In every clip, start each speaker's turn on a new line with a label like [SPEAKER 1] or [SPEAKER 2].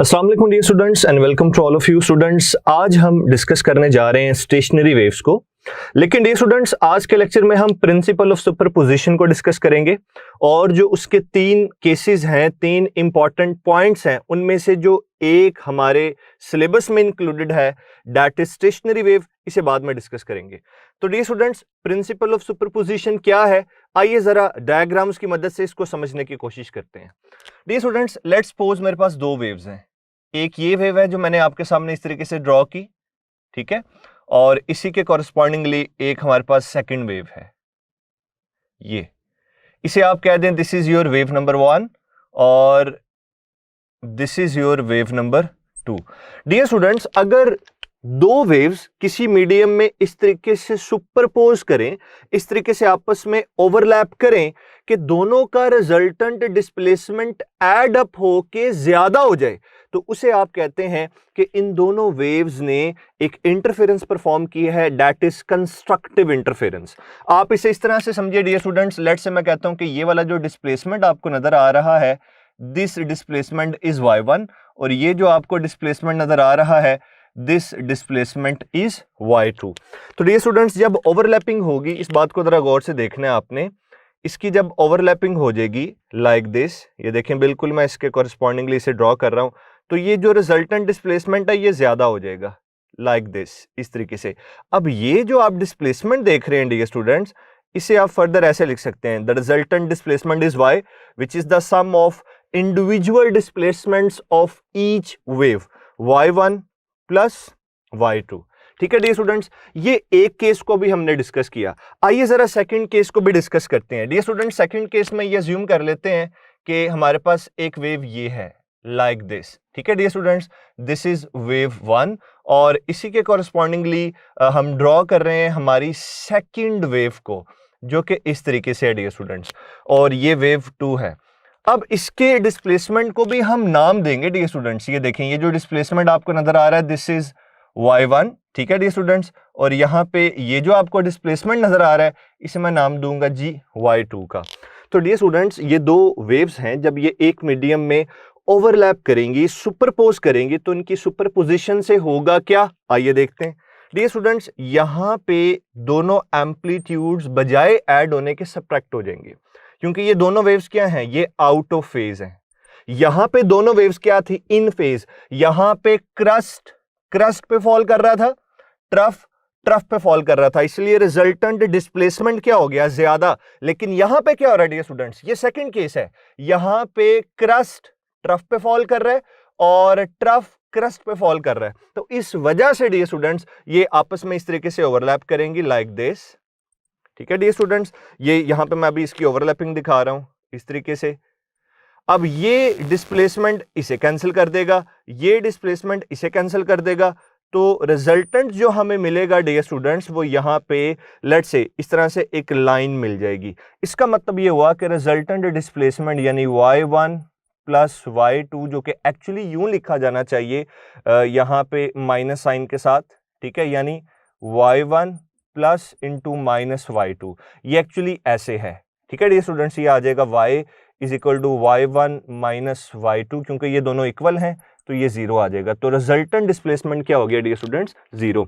[SPEAKER 1] अस्सलाम वालेकुम dear students and welcome to all of you students. आज हम डिस्कस करने जा रहे हैं स्टेशनरी वेव्स को। लेकिन डियर स्टूडेंट्स, आज के लेक्चर में हम प्रिंसिपल ऑफ सुपरपोजिशन को डिस्कस करेंगे और जो उसके तीन केसेस हैं, तीन इंपॉर्टेंट पॉइंट्स हैं, उनमें से जो एक हमारे सिलेबस में इंक्लूडेड है दैट इज स्टेशनरी वेव, इसे बाद में डिस्कस करेंगे। तो dear students, principle of superposition क्या है, आइए जरा डायग्राम्स की मदद से इसको समझने की कोशिश करते हैं। डियर स्टूडेंट्स, लेट्स सपोज मेरे पास दो वेव्स हैं। एक ये वेव है जो मैंने आपके सामने इस तरीके से ड्रॉ की, ठीक है, और इसी के कॉरस्पॉन्डिंगली एक हमारे पास सेकंड वेव है। ये इसे आप कह दें this is your wave number 1 और this is your wave number 2। Dear students, अगर दो वेव्स किसी मीडियम में इस तरीके से सुपरपोज करें, इस तरीके से आपस में ओवरलैप करें कि दोनों का रिजल्टेंट डिस्प्लेसमेंट ऐड अप हो के ज्यादा हो जाए, तो उसे आप कहते हैं कि इन दोनों वेव्स ने एक इंटरफेरेंस परफॉर्म की है, दैट इज कंस्ट्रक्टिव इंटरफेरेंस। आप इसे इस तरह से समझिए डियर स्टूडेंट्स, लेट्स से मैं कहता हूं कि ये वाला जो डिस्प्लेसमेंट आपको नजर आ रहा है, दिस डिस्प्लेसमेंट इज y1, और ये जो आपको डिस्प्लेसमेंट नजर आ रहा है, दिस डिस्प्लेसमेंट इज y2। तो डियर स्टूडेंट्स, जब ओवरलैपिंग होगी, इस बात को जरा गौर से देखना है आपने, इसकी जब ओवरलैपिंग हो जाएगी लाइक दिस, ये देखें बिल्कुल मैं इसके कॉरस्पॉन्डिंगली इसे ड्रॉ कर रहा हूं, तो ये जो रिजल्टेंट डिस्प्लेसमेंट है ये ज्यादा हो जाएगा लाइक दिस, इस तरीके से। अब ये जो आप डिस्प्लेसमेंट देख रहे हैं डियर स्टूडेंट्स, इसे आप फर्दर ऐसे लिख सकते हैं, the resultant displacement is y which is the sum of individual displacements of each wave, y1 plus y2। ठीक है डियर स्टूडेंट्स, ये एक केस को भी हमने डिस्कस किया। आइए जरा सेकंड केस को भी डिस्कस करते हैं। डियर स्टूडेंट्स, सेकंड केस में ये अज्यूम कर लेते हैं कि हमारे पास एक वेव ये है लाइक दिस, ठीक है dear students, this is wave 1 और इसी के कॉरस्पॉन्डिंगली हम ड्रॉ कर रहे हैं हमारी सेकंड वेव को, जो कि इस तरीके से है डियर स्टूडेंट्स, और ये वेव 2 है। अब इसके डिस्प्लेसमेंट को भी हम नाम देंगे डियर स्टूडेंट्स। ये देखें, ये जो डिस्प्लेसमेंट आपको नजर आ रहा है, दिस इज y1, ठीक है डियर स्टूडेंट्स, और यहाँ पे ये जो आपको डिस्प्लेसमेंट नजर आ रहा है, इसे मैं नाम दूंगा जी y2 का। तो डियर स्टूडेंट्स, ये दो वेव्स हैं, जब ये एक मीडियम में ओवरलैप करेंगी, सुपरपोज करेंगी, तो इनकी सुपरपोजिशन से होगा क्या, आइए देखते हैं। डियर स्टूडेंट्स, यहाँ पे दोनों एम्पलीट्यूड्स बजाय ऐड होने के सब्ट्रैक्ट हो जाएंगे, क्योंकि ये दोनों वेव्स क्या हैं, ये आउट ऑफ फेज हैं। यहां पे दोनों वेव्स क्या थी, इन फेज। यहां पे क्रस्ट पे फॉल कर रहा था, ट्रफ पे फॉल कर रहा था, इसलिए रिजल्टेंट डिस्प्लेसमेंट क्या हो गया, ज्यादा। लेकिन यहां पे क्या हो रहा है डियर स्टूडेंट्स, ये सेकंड केस है, यहां पे क्रस्ट ट्रफ पे फॉल कर रहा है और ट्रफ क्रस्ट पे फॉल कर रहा है, तो इस वजह से डियर स्टूडेंट्स ये आपस में इस तरीके से ओवरलैप करेंगी लाइक दिस। ठीक है डियर स्टूडेंट्स, ये यहां पे मैं अभी इसकी ओवरलैपिंग दिखा रहा हूं इस तरीके से। अब ये डिस्प्लेसमेंट इसे कैंसिल कर देगा, ये डिस्प्लेसमेंट इसे कैंसिल कर देगा, तो रिजल्टेंट जो हमें मिलेगा डियर स्टूडेंट्स, वो यहां पे लेट्स से इस तरह से एक लाइन मिल जाएगी। इसका मतलब ये हुआ कि रिजल्टेंट डिस्प्लेसमेंट यानी y1 प्लस y2, जो कि एक्चुअली यूं लिखा जाना चाहिए यहां पे माइनस साइन के साथ, ठीक है, यानी y1 plus into minus y2, ये एक्चुअली ऐसे है। ठीक है डियर स्टूडेंट्स, ये आ जाएगा y is equal to y1 minus y2, क्योंकि ये दोनों इक्वल हैं तो ये 0 आ जाएगा, तो रिजल्टेंट डिस्प्लेसमेंट क्या हो गया डियर स्टूडेंट्स, 0।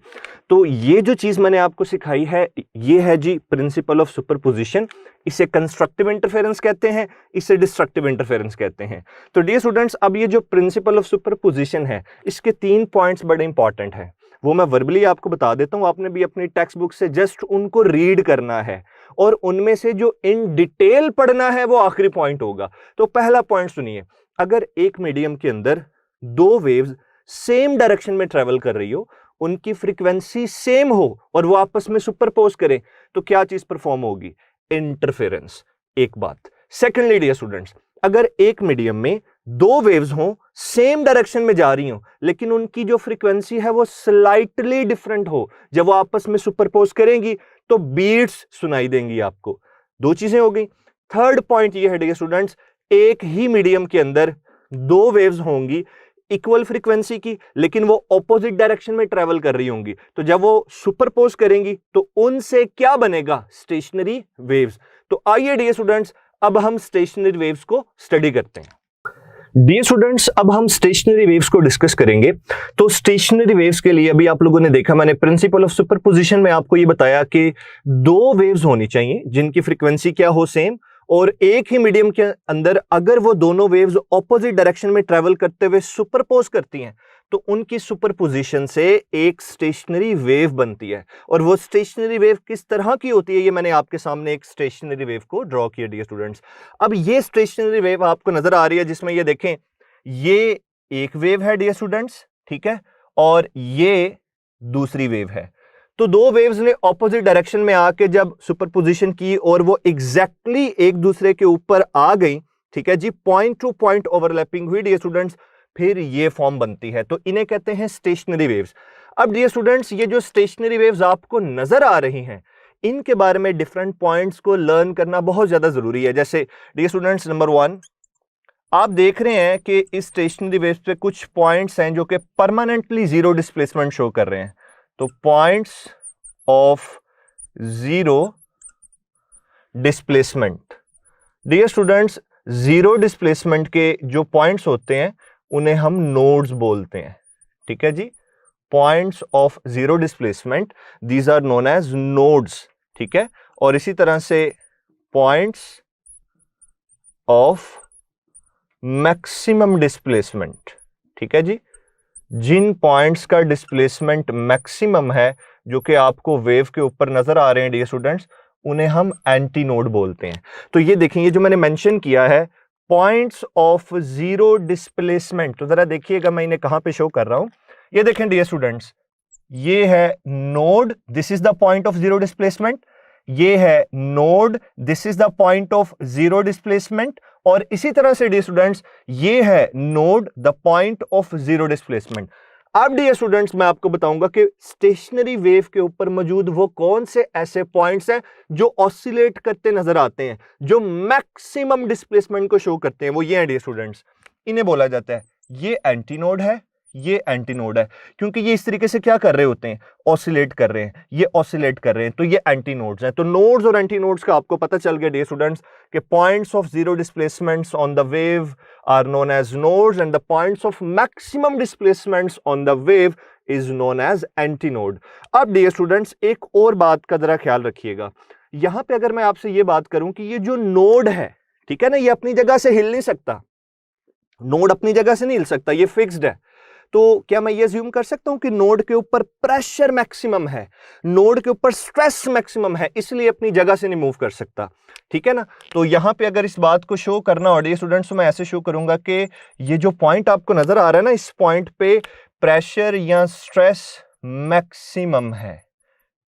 [SPEAKER 1] तो ये जो चीज मैंने आपको सिखाई है, ये है जी प्रिंसिपल ऑफ सुपरपोजिशन। इसे कंस्ट्रक्टिव इंटरफेरेंस कहते हैं, इसे डिस्ट्रक्टिव इंटरफेरेंस कहते हैं। तो डियर स्टूडेंट्स, अब ये जो प्रिंसिपल ऑफ सुपरपोजिशन है, इसके 3 पॉइंट्स बड़े इंपॉर्टेंट हैं, वो मैं वर्बली आपको बता देता हूं, आपने भी अपनी टेक्स्ट बुक से जस्ट उनको रीड करना है और उनमें से जो इन डिटेल पढ़ना है वो आखिरी पॉइंट होगा। तो पहला पॉइंट सुनिए, अगर एक मीडियम के अंदर दो वेव्स सेम डायरेक्शन में ट्रेवल कर रही हो, उनकी फ्रीक्वेंसी सेम हो और वो आपस में सुपरपोज करें, तो क्या चीज परफॉर्म होगी, इंटरफेरेंस, एक बात। सेकेंडली डियर स्टूडेंट्स, अगर एक मीडियम में दो वेव्स हों, सेम डायरेक्शन में जा रही हो, लेकिन उनकी जो फ्रीक्वेंसी है वो स्लाइटली डिफरेंट हो, जब वो आपस में सुपरपोज करेंगी तो बीट्स सुनाई देंगी आपको। दो चीजें हो गई। थर्ड पॉइंट ये है डियर स्टूडेंट्स, एक ही मीडियम के अंदर दो वेव्स होंगी इक्वल फ्रीक्वेंसी की, लेकिन वो ऑपोजिट डायरेक्शन में ट्रेवल कर रही होंगी, तो जब वो सुपरपोज करेंगी तो उनसे क्या बनेगा, स्टेशनरी वेव्स। तो आइए डियर स्टूडेंट्स, अब हम स्टेशनरी वेव्स को स्टडी करते हैं। डियर स्टूडेंट्स, अब हम स्टेशनरी वेव्स को डिस्कस करेंगे। तो स्टेशनरी वेव्स के लिए अभी आप लोगों ने देखा, मैंने प्रिंसिपल ऑफ सुपरपोजिशन में आपको ये बताया कि दो वेव्स होनी चाहिए जिनकी फ्रीक्वेंसी क्या हो, सेम, और एक ही मीडियम के अंदर अगर वो दोनों वेव्स ऑपोजिट डायरेक्शन में ट्रेवल करते हुए सुपरपोज करती हैं तो उनकी सुपरपोजिशन से एक स्टेशनरी वेव बनती है। और वो स्टेशनरी वेव किस तरह की होती है, ये मैंने आपके सामने एक स्टेशनरी वेव को ड्रॉ किया डियर स्टूडेंट्स। अब ये स्टेशनरी वेव आपको नजर आ रही है जिसमें ये देखें, ये एक वेव है डियर स्टूडेंट्स, ठीक है, और ये दूसरी वेव है। तो दो वेव्स ने ऑपोजिट डायरेक्शन में आके जब सुपरपोजिशन की और वो एग्जैक्टली एक दूसरे के ऊपर आ गई, ठीक है जी, पॉइंट टू पॉइंट ओवरलैपिंग हुई डियर स्टूडेंट्स, फिर ये फॉर्म बनती है। तो इन्हें कहते हैं स्टेशनरी वेव्स। अब डियर स्टूडेंट्स, ये जो स्टेशनरी वेव्स आपको नजर आ रही हैं, इनके बारे में डिफरेंट पॉइंट्स को लर्न करना बहुत ज्यादा जरूरी है। जैसे डियर स्टूडेंट्स, नंबर 1, आप देख रहे हैं कि इस स्टेशनरी वेव्स पे कुछ पॉइंट्स हैं जो कि परमानेंटली जीरो डिस्प्लेसमेंट शो कर रहे हैं। तो points of zero displacement, dear students, zero displacement के जो पॉइंट्स होते हैं उन्हें हम नोड्स बोलते हैं, ठीक है जी। Points of zero displacement, these are known as nodes, ठीक है। और इसी तरह से पॉइंट्स ऑफ मैक्सिमम डिस्प्लेसमेंट, ठीक है जी, जिन पॉइंट्स का डिस्प्लेसमेंट मैक्सिमम है जो कि आपको वेव के ऊपर नजर आ रहे हैं डियर स्टूडेंट्स, उन्हें हम एंटी नोड बोलते हैं। तो ये देखेंगे जो मैंने मेंशन किया है, पॉइंट्स ऑफ जीरो डिस्प्लेसमेंट, तो जरा देखिएगा मैं इन्हें कहां पे शो कर रहा हूं। ये देखें डियर स्टूडेंट्स, ये है node, this is the point of zero displacement, ये है node, this is the point of zero displacement, और इसी तरह से डियर स्टूडेंट्स ये है node, the point of zero displacement. अब डियर स्टूडेंट्स मैं आपको बताऊंगा कि स्टेशनरी वेव के ऊपर मौजूद वो कौन से ऐसे पॉइंट्स हैं जो ऑसिलेट करते नजर आते हैं, जो मैक्सिमम डिस्प्लेसमेंट को शो करते हैं। वो ये हैं डियर स्टूडेंट्स, इन्हें बोला जाता है, ये एंटी नोड है, ये एंटी नोड है, क्योंकि ये इस तरीके से क्या कर रहे होते हैं, ऑसिलेट कर रहे हैं, ये ऑसिलेट कर रहे हैं, तो ये एंटी नोड्स हैं। तो नोड्स और एंटी नोड्स का आपको पता चल गया डियर स्टूडेंट्स कि points of zero displacements on the wave are known as nodes and the points of maximum displacements on the wave is known as anti node. अब डियर स्टूडेंट्स एक और बात का जरा ख्याल रखिएगा, यहां पे अगर मैं आपसे ये बात करूं कि ये जो नोड है, ठीक है ना, ये अपनी जगह से हिल नहीं सकता, नोड अपनी जगह से नहीं हिल सकता, ये फिक्स्ड है। तो क्या मैं ये अज्यूम कर सकता हूं कि नोड के ऊपर प्रेशर मैक्सिमम है, नोड के ऊपर स्ट्रेस मैक्सिमम है, इसलिए अपनी जगह से नहीं मूव कर सकता, ठीक है ना। तो यहां पे अगर इस बात को शो करना हो डियर स्टूडेंट्स, तो मैं ऐसे शो करूंगा कि ये जो पॉइंट आपको नजर आ रहा है ना, इस पॉइंट पे प्रेशर या स्ट्रेस मैक्सिमम है,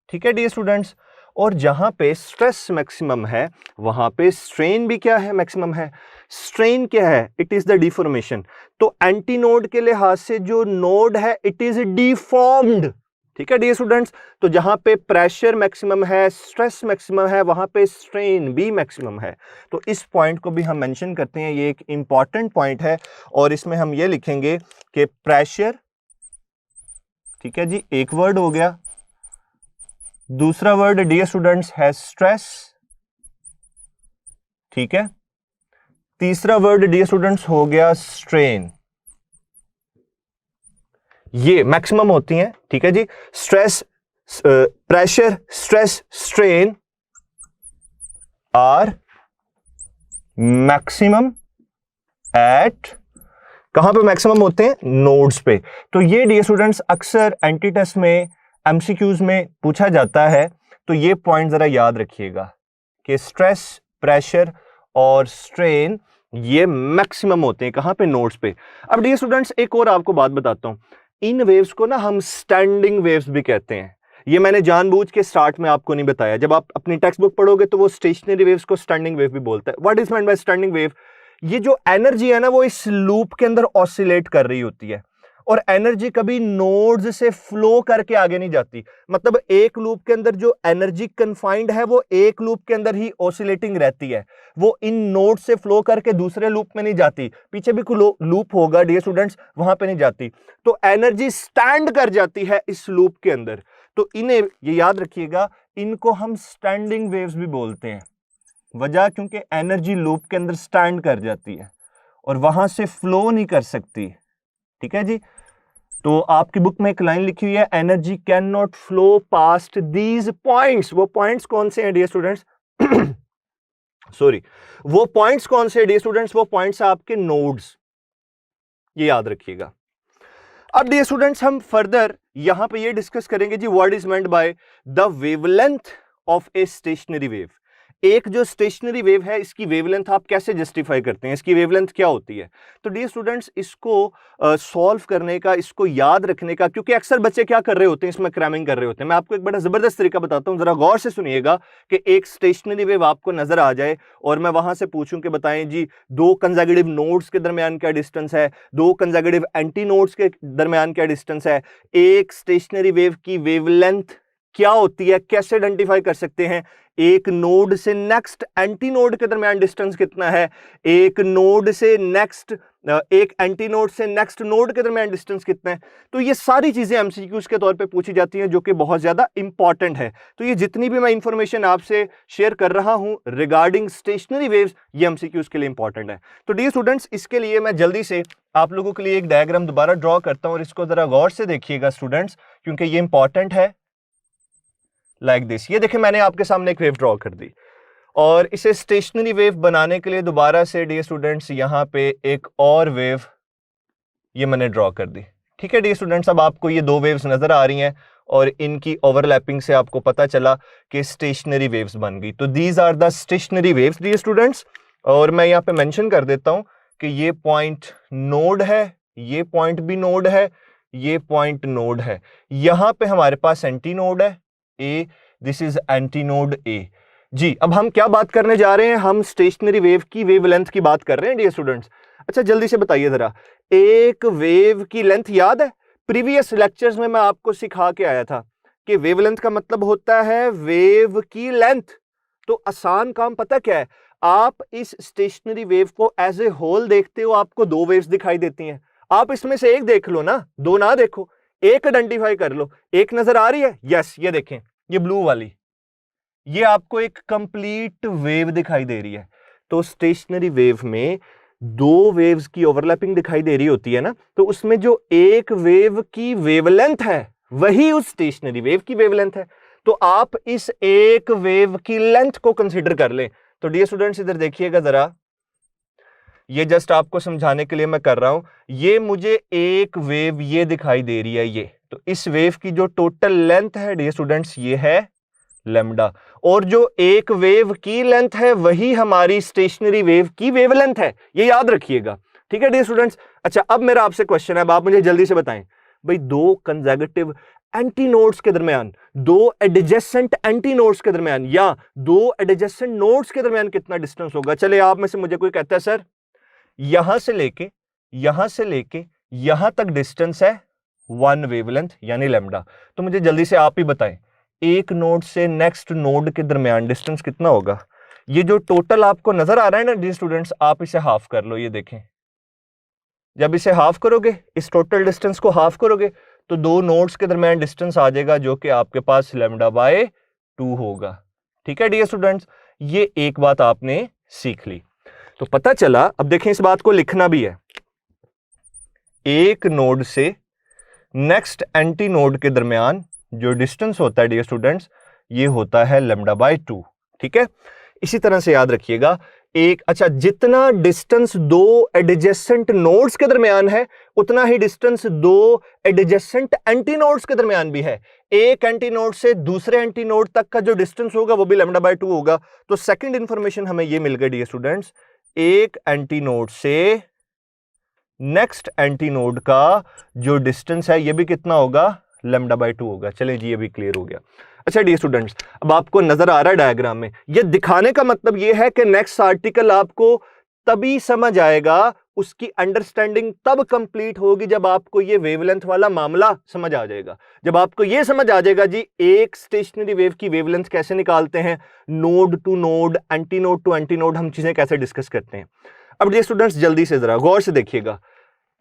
[SPEAKER 1] ठीक है डियर स्टूडेंट्स। और जहां पे स्ट्रेस मैक्सिमम है वहां पे स्ट्रेन भी क्या है, मैक्सिमम है। स्ट्रेन क्या है, इट इज द डिफॉर्मेशन। तो एंटी नोड के लिहाज से जो नोड है इट इज डिफॉर्म्ड, ठीक है डियर स्टूडेंट्स। तो जहां पे प्रेशर मैक्सिमम है, स्ट्रेस मैक्सिमम है, वहां पे स्ट्रेन भी मैक्सिमम है। तो इस पॉइंट को भी हम मेंशन करते हैं, ये एक इंपॉर्टेंट पॉइंट है, और इसमें हम ये लिखेंगे कि प्रेशर, ठीक है जी, एक वर्ड हो गया, दूसरा वर्ड डियर स्टूडेंट्स है स्ट्रेस, ठीक है, तीसरा वर्ड डियर स्टूडेंट्स हो गया स्ट्रेन। ये मैक्सिमम होती हैं, ठीक है जी, stress, pressure, stress, strain are maximum at, कहां पे मैक्सिमम होते हैं, नोड्स पे। तो ये डियर स्टूडेंट्स अक्सर एंटी टेस्ट में, एमसीक्यूज में पूछा जाता है, तो ये पॉइंट जरा याद रखिएगा कि स्ट्रेस, प्रेशर और स्ट्रेन ये मैक्सिमम होते हैं कहां पे, नोड्स पे। अब डियर स्टूडेंट्स एक और आपको बात बताता हूं, इन वेव्स को ना हम स्टैंडिंग वेव्स भी कहते हैं। ये मैंने जानबूझ के स्टार्ट में आपको नहीं बताया, जब आप अपनी टेक्स्ट बुक पढ़ोगे तो वो स्टेशनरी वेव्स को स्टैंडिंग वेव भी बोलता है। What is meant by standing wave, ये जो एनर्जी है ना वो इस लूप के अंदर ऑसिलेट कर रही होती है, और एनर्जी कभी नोड्स से फ्लो करके आगे नहीं जाती। मतलब एक लूप के अंदर जो एनर्जी कन्फाइंड है वो एक लूप के अंदर ही ऑसिलेटिंग रहती है, वो इन नोड से फ्लो करके दूसरे लूप में नहीं जाती, पीछे भी कोई लूप होगा डियर स्टूडेंट्स वहां पे नहीं जाती। तो एनर्जी स्टैंड कर जाती है इस लूप के अंदर। तो इन्हें ये याद रखिएगा, इनको हम स्टैंडिंग वेव्स भी बोलते हैं। वजह क्योंकि एनर्जी लूप के अंदर स्टैंड कर जाती है, और वहां से फ्लो नहीं कर सकती। ठीक है जी, तो आपकी बुक में एक लाइन लिखी हुई है, energy can not flow past these points. वो पॉइंट्स कौन से हैं डियर स्टूडेंट्स? सॉरी, वो पॉइंट्स कौन से डियर स्टूडेंट्स? वो पॉइंट्स आपके नोड्स, ये याद रखिएगा। अब डियर स्टूडेंट्स हम फर्दर यहां पे ये डिस्कस करेंगे जी, what is meant by the wavelength of a stationary wave. एक जो स्टेशनरी वेव है, इसकी वेवलेंथ आप कैसे जस्टिफाई करते हैं, इसकी वेवलेंथ क्या होती है? तो डियर स्टूडेंट्स इसको सॉल्व करने का, इसको याद रखने का, क्योंकि अक्सर बच्चे क्या कर रहे होते हैं, इसमें क्रैमिंग कर रहे होते हैं। मैं आपको एक बड़ा जबरदस्त तरीका बताता हूं, जरा गौर से सुनिएगा। कि एक स्टेशनरी वेव आपको नजर आ जाए और मैं वहां से पूछूं कि बताएं जी, दो कंसेक्यूटिव नोड्स के दरमियान क्या डिस्टेंस है, दो कंसेक्यूटिव एंटी नोड्स के दरमियान क्या डिस्टेंस है, एक स्टेशनरी वेव की वेवलेंथ क्या होती है, कैसे आइडेंटिफाई कर सकते हैं, एक नोड से नेक्स्ट एंटी नोड के दरमियान डिस्टेंस कितना है, एक नोड से नेक्स्ट, एक एंटी नोड से नेक्स्ट नोड के दरमियान डिस्टेंस कितना है। तो ये सारी चीजें एमसीक्यूज के तौर पे पूछी जाती हैं, जो कि बहुत ज्यादा इंपॉर्टेंट है। तो ये जितनी भी मैं इंफॉर्मेशन आपसे शेयर कर रहा हूं रिगार्डिंग स्टेशनरी वेव्स, ये एमसीक्यूज के लिए इंपॉर्टेंट है। तो डियर स्टूडेंट्स, इसके लिए मैं जल्दी से आप लोगों के लिए एक डायग्राम दोबारा ड्रॉ करता हूं और इसको जरा गौर से देखिएगा स्टूडेंट्स, क्योंकि ये इंपॉर्टेंट है। लाइक दिस, ये देखिए मैंने आपके सामने एक वेव ड्रॉ कर दी और इसे स्टेशनरी वेव बनाने के लिए दोबारा से डियर स्टूडेंट्स यहां पे एक और वेव ये मैंने ड्रॉ कर दी। ठीक है डियर स्टूडेंट्स, अब आपको ये दो वेव्स नजर आ रही हैं और इनकी ओवरलैपिंग से आपको पता चला कि स्टेशनरी वेव्स बन गई। तो these are the stationary waves dear students. और मैं यहाँ पे मेंशन कर देता हूं कि ये पॉइंट नोड है, ये पॉइंट भी नोड है, ये पॉइंट नोड है। यहां पे हमारे पास एंटी नोड है A, this is antinode A जी। अब हम क्या बात करने जा रहे हैं? हम स्टेशनरी वेव की वेवलेंथ की बात कर रहे हैं डियर स्टूडेंट्स। अच्छा जल्दी से बताइए जरा, एक वेव की लेंथ याद है? प्रीवियस लेक्चर्स में मैं आपको सिखा के आया था कि वेवलेंथ का मतलब होता है वेव की लेंथ। तो आसान काम पता क्या है, आप इस स्टेशनरी वेव को एज ए होल देखते हो, आपको दो वेव्स दिखाई देती हैं। आप इसमें से एक देख लो ना, दो ना देखो, एक आइडेंटिफाई कर लो। एक नजर आ रही है? यस, ये देखें, ये ब्लू वाली, ये आपको एक कंप्लीट वेव दिखाई दे रही है। तो स्टेशनरी वेव में दो वेव्स की ओवरलैपिंग दिखाई दे रही होती है ना, तो उसमें जो एक वेव की वेवलेंथ है वही उस स्टेशनरी वेव की वेवलेंथ है। तो आप इस एक वेव की लेंथ को कंसीडर कर लें। तो डियर स्टूडेंट्स इधर देखिएगा जरा, ये जस्ट आपको समझाने के लिए मैं कर रहा हूं। ये मुझे एक वेव ये दिखाई दे रही है ये, तो इस वेव की जो टोटल लेंथ है डियर स्टूडेंट्स ये है लैम्डा, और जो एक वेव की लेंथ है वही हमारी स्टेशनरी वेव की वेवलेंथ है, ये याद रखिएगा। ठीक है डियर स्टूडेंट्स। अच्छा अब मेरा आपसे क्वेश्चन है, अब आप मुझे जल्दी से बताएं भाई, दो कंसेक्यूटिव एंटी नोड्स के दरमियान, दो एडजेसेंट एंटी नोड्स के दरमियान, या दो एडजेसेंट नोड्स के दरमियान कितना डिस्टेंस होगा? चले आप में से मुझे कोई कहता है सर यहां से लेके यहां तक डिस्टेंस है वन वेवलेंथ यानी लैम्डा। तो मुझे जल्दी से आप ही बताएं, एक नोड से नेक्स्ट नोड के दरमियान डिस्टेंस कितना होगा? ये जो टोटल आपको नजर आ रहा है ना डियर स्टूडेंट्स, आप इसे हाफ कर लो। ये देखें, जब इसे हाफ करोगे, इस टोटल डिस्टेंस को हाफ करोगे, तो दो नोड्स के दरमियान डिस्टेंस आ जाएगा जो कि आपके पास लैम्डा बाय 2 होगा। ठीक है डियर स्टूडेंट्स, ये एक बात आपने सीख ली। तो पता चला, अब देखें इस बात को लिखना भी है, एक नोड से नेक्स्ट एंटी नोड के दरमियान जो डिस्टेंस होता है डियर स्टूडेंट्स, ये होता है लैम्डा बाय 2। ठीक है, इसी तरह से याद रखिएगा एक, अच्छा जितना डिस्टेंस दो एडजेसेंट नोड्स के दरमियान है उतना ही डिस्टेंस दो एडजेसेंट एंटी नोड्स के दरमियान भी है। एक एंटी नोड से दूसरे एंटी नोड तक का जो डिस्टेंस होगा वो भी लैम्डा बाय 2 होगा। तो सेकंड इंफॉर्मेशन हमें ये मिल गई डियर स्टूडेंट्स, एक एंटी नोड से नेक्स्ट एंटी नोड का जो डिस्टेंस है ये भी कितना होगा? लैम्डा बाय 2 होगा। चलें जी, ये भी क्लियर हो गया। अच्छा डियर स्टूडेंट्स, अब आपको नजर आ रहा है डायग्राम में, ये दिखाने का मतलब ये है कि नेक्स्ट आर्टिकल आपको तभी समझ आएगा, उसकी अंडरस्टैंडिंग तब कंप्लीट होगी जब आपको ये वेवलेंथ वाला मामला समझ आ जाएगा। जब आपको ये समझ आ जाएगा जी एक स्टेशनरी वेव की वेवलेंथ कैसे निकालते हैं, node to node, anti node to anti node, हम चीजें कैसे डिस्कस करते हैं। अब डियर स्टूडेंट्स जल्दी से जरा गौर से देखिएगा,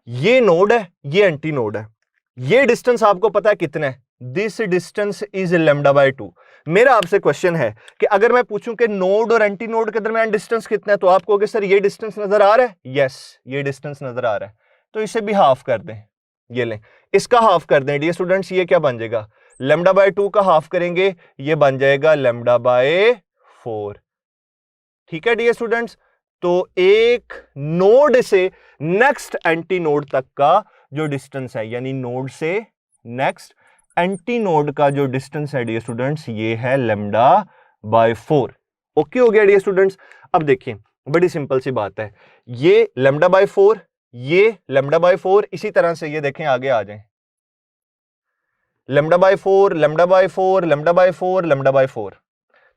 [SPEAKER 1] ये नोड है, ये एंटी नोड है, ये डिस्टेंस आपको पता है कितना है? This distance is lambda by 2। मेरा आपसे क्वेश्चन है कि अगर मैं पूछूं कि नोड और एंटी नोड के दरमियान डिस्टेंस कितना है, तो आप कहोगे सर ये डिस्टेंस नजर आ रहा है। यस, ये डिस्टेंस नजर आ रहा है, तो इसे भी हाफ कर दें। ये लें, इसका हाफ कर दें डियर स्टूडेंट्स, ये क्या बन जाएगा, लैम्डा बाय 2 का हाफ करेंगे, ये बन जाएगा लैम्डा बाय 4। ठीक है डियर स्टूडेंट्स, तो एक नोड से नेक्स्ट एंटी नोड तक का जो डिस्टेंस है, यानी नोड से नेक्स्ट एंटी नोड का जो डिस्टेंस है डियर स्टूडेंट्स, ये है लैम्डा बाय 4। ओके हो गया डियर स्टूडेंट्स। अब देखिए बड़ी सिंपल सी बात है, ये लैम्डा बाय 4, ये लैम्डा बाय 4, इसी तरह से ये देखें आगे आ जाएं, lambda by 4, lambda by 4, lambda by 4, lambda by 4।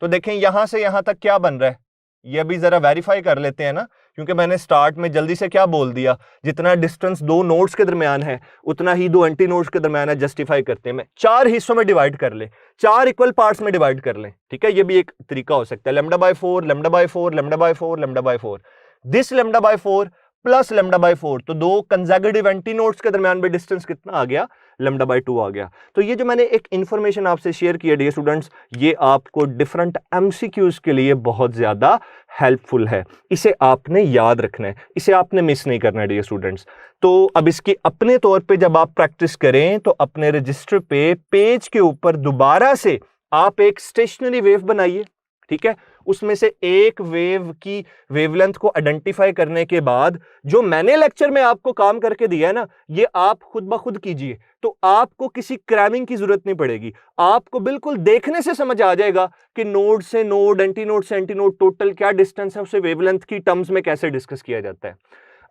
[SPEAKER 1] तो देखें यहां से यहां तक क्या बन रहा है, ये भी जरा वेरीफाई कर लेते हैं ना, क्योंकि मैंने स्टार्ट में जल्दी से क्या बोल दिया, जितना डिस्टेंस दो नोड्स के दरमियान है उतना ही दो एंटी नोड्स के दरमियान है, जस्टिफाई करते हैं। मैं 4 हिस्सों में डिवाइड कर ले, 4 इक्वल पार्ट्स में डिवाइड कर लें। ठीक है, ये भी एक तरीका हो सकता है, lambda by 4, lambda by 4, lambda by 4, lambda by 4, this lambda by 4 plus lambda by 4, तो दो कंसेक्यूटिव एंटी नोड्स के दरमियान में डिस्टेंस कितना आ गया, लैम्डा बाय 2 आ गया। तो ये जो मैंने एक इंफॉर्मेशन आपसे शेयर किया डियर स्टूडेंट्स, ये आपको डिफरेंट एमसीक्यूज के लिए बहुत ज्यादा हेल्पफुल है, इसे आपने याद रखना है, इसे आपने मिस नहीं करना है डियर स्टूडेंट्स। तो अब इसकी अपने तौर पे जब आप प्रैक्टिस करें तो अपने रजिस्टर पे पेज के ऊपर दोबारा से आप एक स्टेशनरी वेव बनाइए। ठीक है, उसमें से एक वेव की वेवलेंथ को आइडेंटिफाई करने के बाद जो मैंने लेक्चर में आपको काम करके दिया है ना, ये आप खुद ब खुद कीजिए, तो आपको किसी क्रैमिंग की जरूरत नहीं पड़ेगी, आपको बिल्कुल देखने से समझ आ जाएगा कि नोड से नोड, एंटी नोड से एंटी नोड टोटल क्या डिस्टेंस है, उसे वेवलेंथ की टर्म्स में कैसे डिस्कस किया जाता है।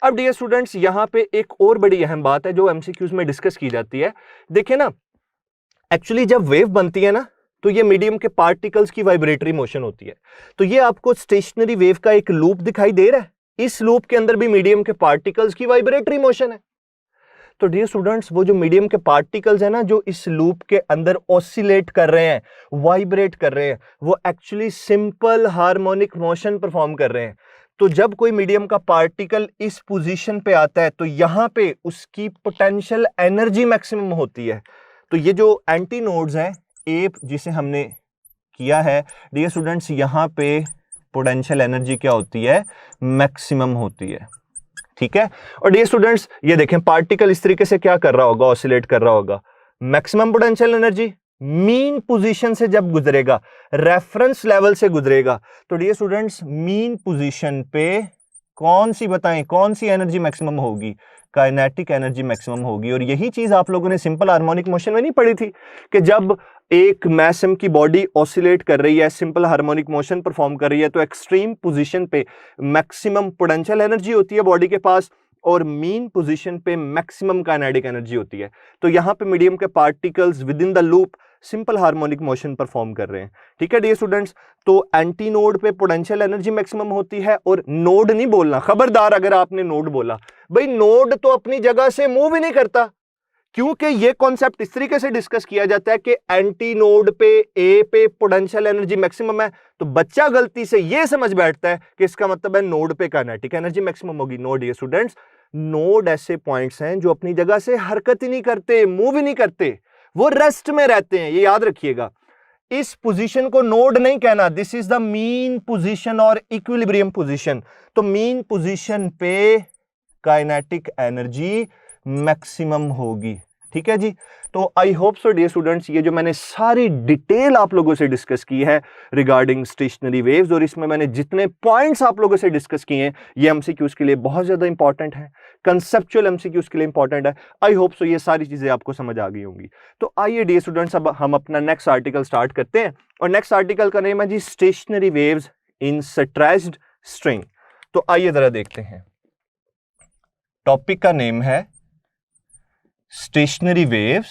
[SPEAKER 1] अब डियर स्टूडेंट्स यहां पे एक और बड़ी अहम बात है जो एमसीक्यूज में डिस्कस की जाती है। देखिए ना, एक्चुअली जब वेव बनती है ना, तो ये मीडियम के पार्टिकल्स की वाइब्रेटरी मोशन होती है। तो ये आपको स्टेशनरी वेव का एक लूप दिखाई दे रहा है, इस लूप के अंदर भी मीडियम के पार्टिकल्स की वाइब्रेटरी मोशन है। तो डियर स्टूडेंट्स, वो जो मीडियम के पार्टिकल्स है ना, जो इस लूप के अंदर ऑसिलेट कर रहे हैं, वाइब्रेट कर रहे हैं, वो actually simple harmonic motion perform कर रहे हैं। तो जब कोई मीडियम का पार्टिकल इस पोजीशन पे आता है तो यहां पे उसकी पोटेंशियल एनर्जी मैक्सिमम होती है। तो ये जो एंटी नोड्स हैं, ए जिसे हमने किया है डियर स्टूडेंट्स, यहां पे पोटेंशियल एनर्जी क्या होती है, मैक्सिमम होती है। ठीक है, और डियर स्टूडेंट्स ये देखें पार्टिकल इस तरीके से क्या कर रहा होगा, ऑसिलेट कर रहा होगा, maximum potential energy mean position से जब गुजरेगा, रेफरेंस लेवल से गुजरेगा, तो डियर स्टूडेंट्स मीन पोजीशन पे कौन सी बताएं, कौन सी एनर्जी मैक्सिमम होगी, काइनेटिक एनर्जी मैक्सिमम होगी। और यही चीज आप लोगों ने सिंपल हार्मोनिक मोशन में नहीं पढ़ी थी कि जब एक मैसम की बॉडी ऑसिलेट कर रही है, सिंपल हार्मोनिक मोशन परफॉर्म कर रही है, तो एक्सट्रीम पोजीशन पे मैक्सिमम पोटेंशियल एनर्जी होती है बॉडी के पास और मीन पोजीशन पे मैक्सिमम काइनेटिक एनर्जी होती है। तो यहां पे मीडियम के particles with in the loop simple harmonic motion perform कर रहे हैं। ठीक है डियर स्टूडेंट्स, तो एंटी नोड पे पोटेंशियल एनर्जी मैक्सिमम होती है, और नोड नहीं बोलना खबरदार, अगर आपने नोड बोला, भाई नोड तो अपनी जगह से मूव ही नहीं करता, क्योंकि ये कॉन्सेप्ट इस तरीके से डिस्कस किया जाता है कि एंटी नोड पे ए पे पोटेंशियल एनर्जी मैक्सिमम है, तो बच्चा गलती से ये समझ बैठता है कि इसका मतलब है नोड पे काइनेटिक एनर्जी मैक्सिमम होगी। नो डियर स्टूडेंट्स, नोड ऐसे पॉइंट्स हैं जो अपनी जगह से हरकत ही नहीं करते, मूव ही नहीं करते, वो रेस्ट में रहते हैं, ये याद रखिएगा। इस पोजीशन को नोड नहीं कहना, this is the mean position और इक्विलिब्रियम पोजीशन। तो मीन पोजीशन पे काइनेटिक एनर्जी मैक्सिमम होगी। ठीक है जी, तो I hope so dear students, ये जो मैंने सारी डिटेल आप लोगों से डिस्कस की है रिगार्डिंग स्टेशनरी वेव्स, और इसमें मैंने जितने पॉइंट्स आप लोगों से डिस्कस किए हैं, ये एमसीक्यूज के लिए बहुत ज्यादा इंपॉर्टेंट है, कंसेप्चुअल एमसीक्यूज के लिए इंपॉर्टेंट है। आई होप सो ये सारी चीजें आपको समझ आ गई होंगी। तो आइए डियर स्टूडेंट्स, अब हम अपना नेक्स्ट आर्टिकल स्टार्ट करते हैं, और नेक्स्ट आर्टिकल का नेम है जी stationary waves in stretched string. तो आइए जरा देखते हैं, टॉपिक का नेम है स्टेशनरी वेव्स।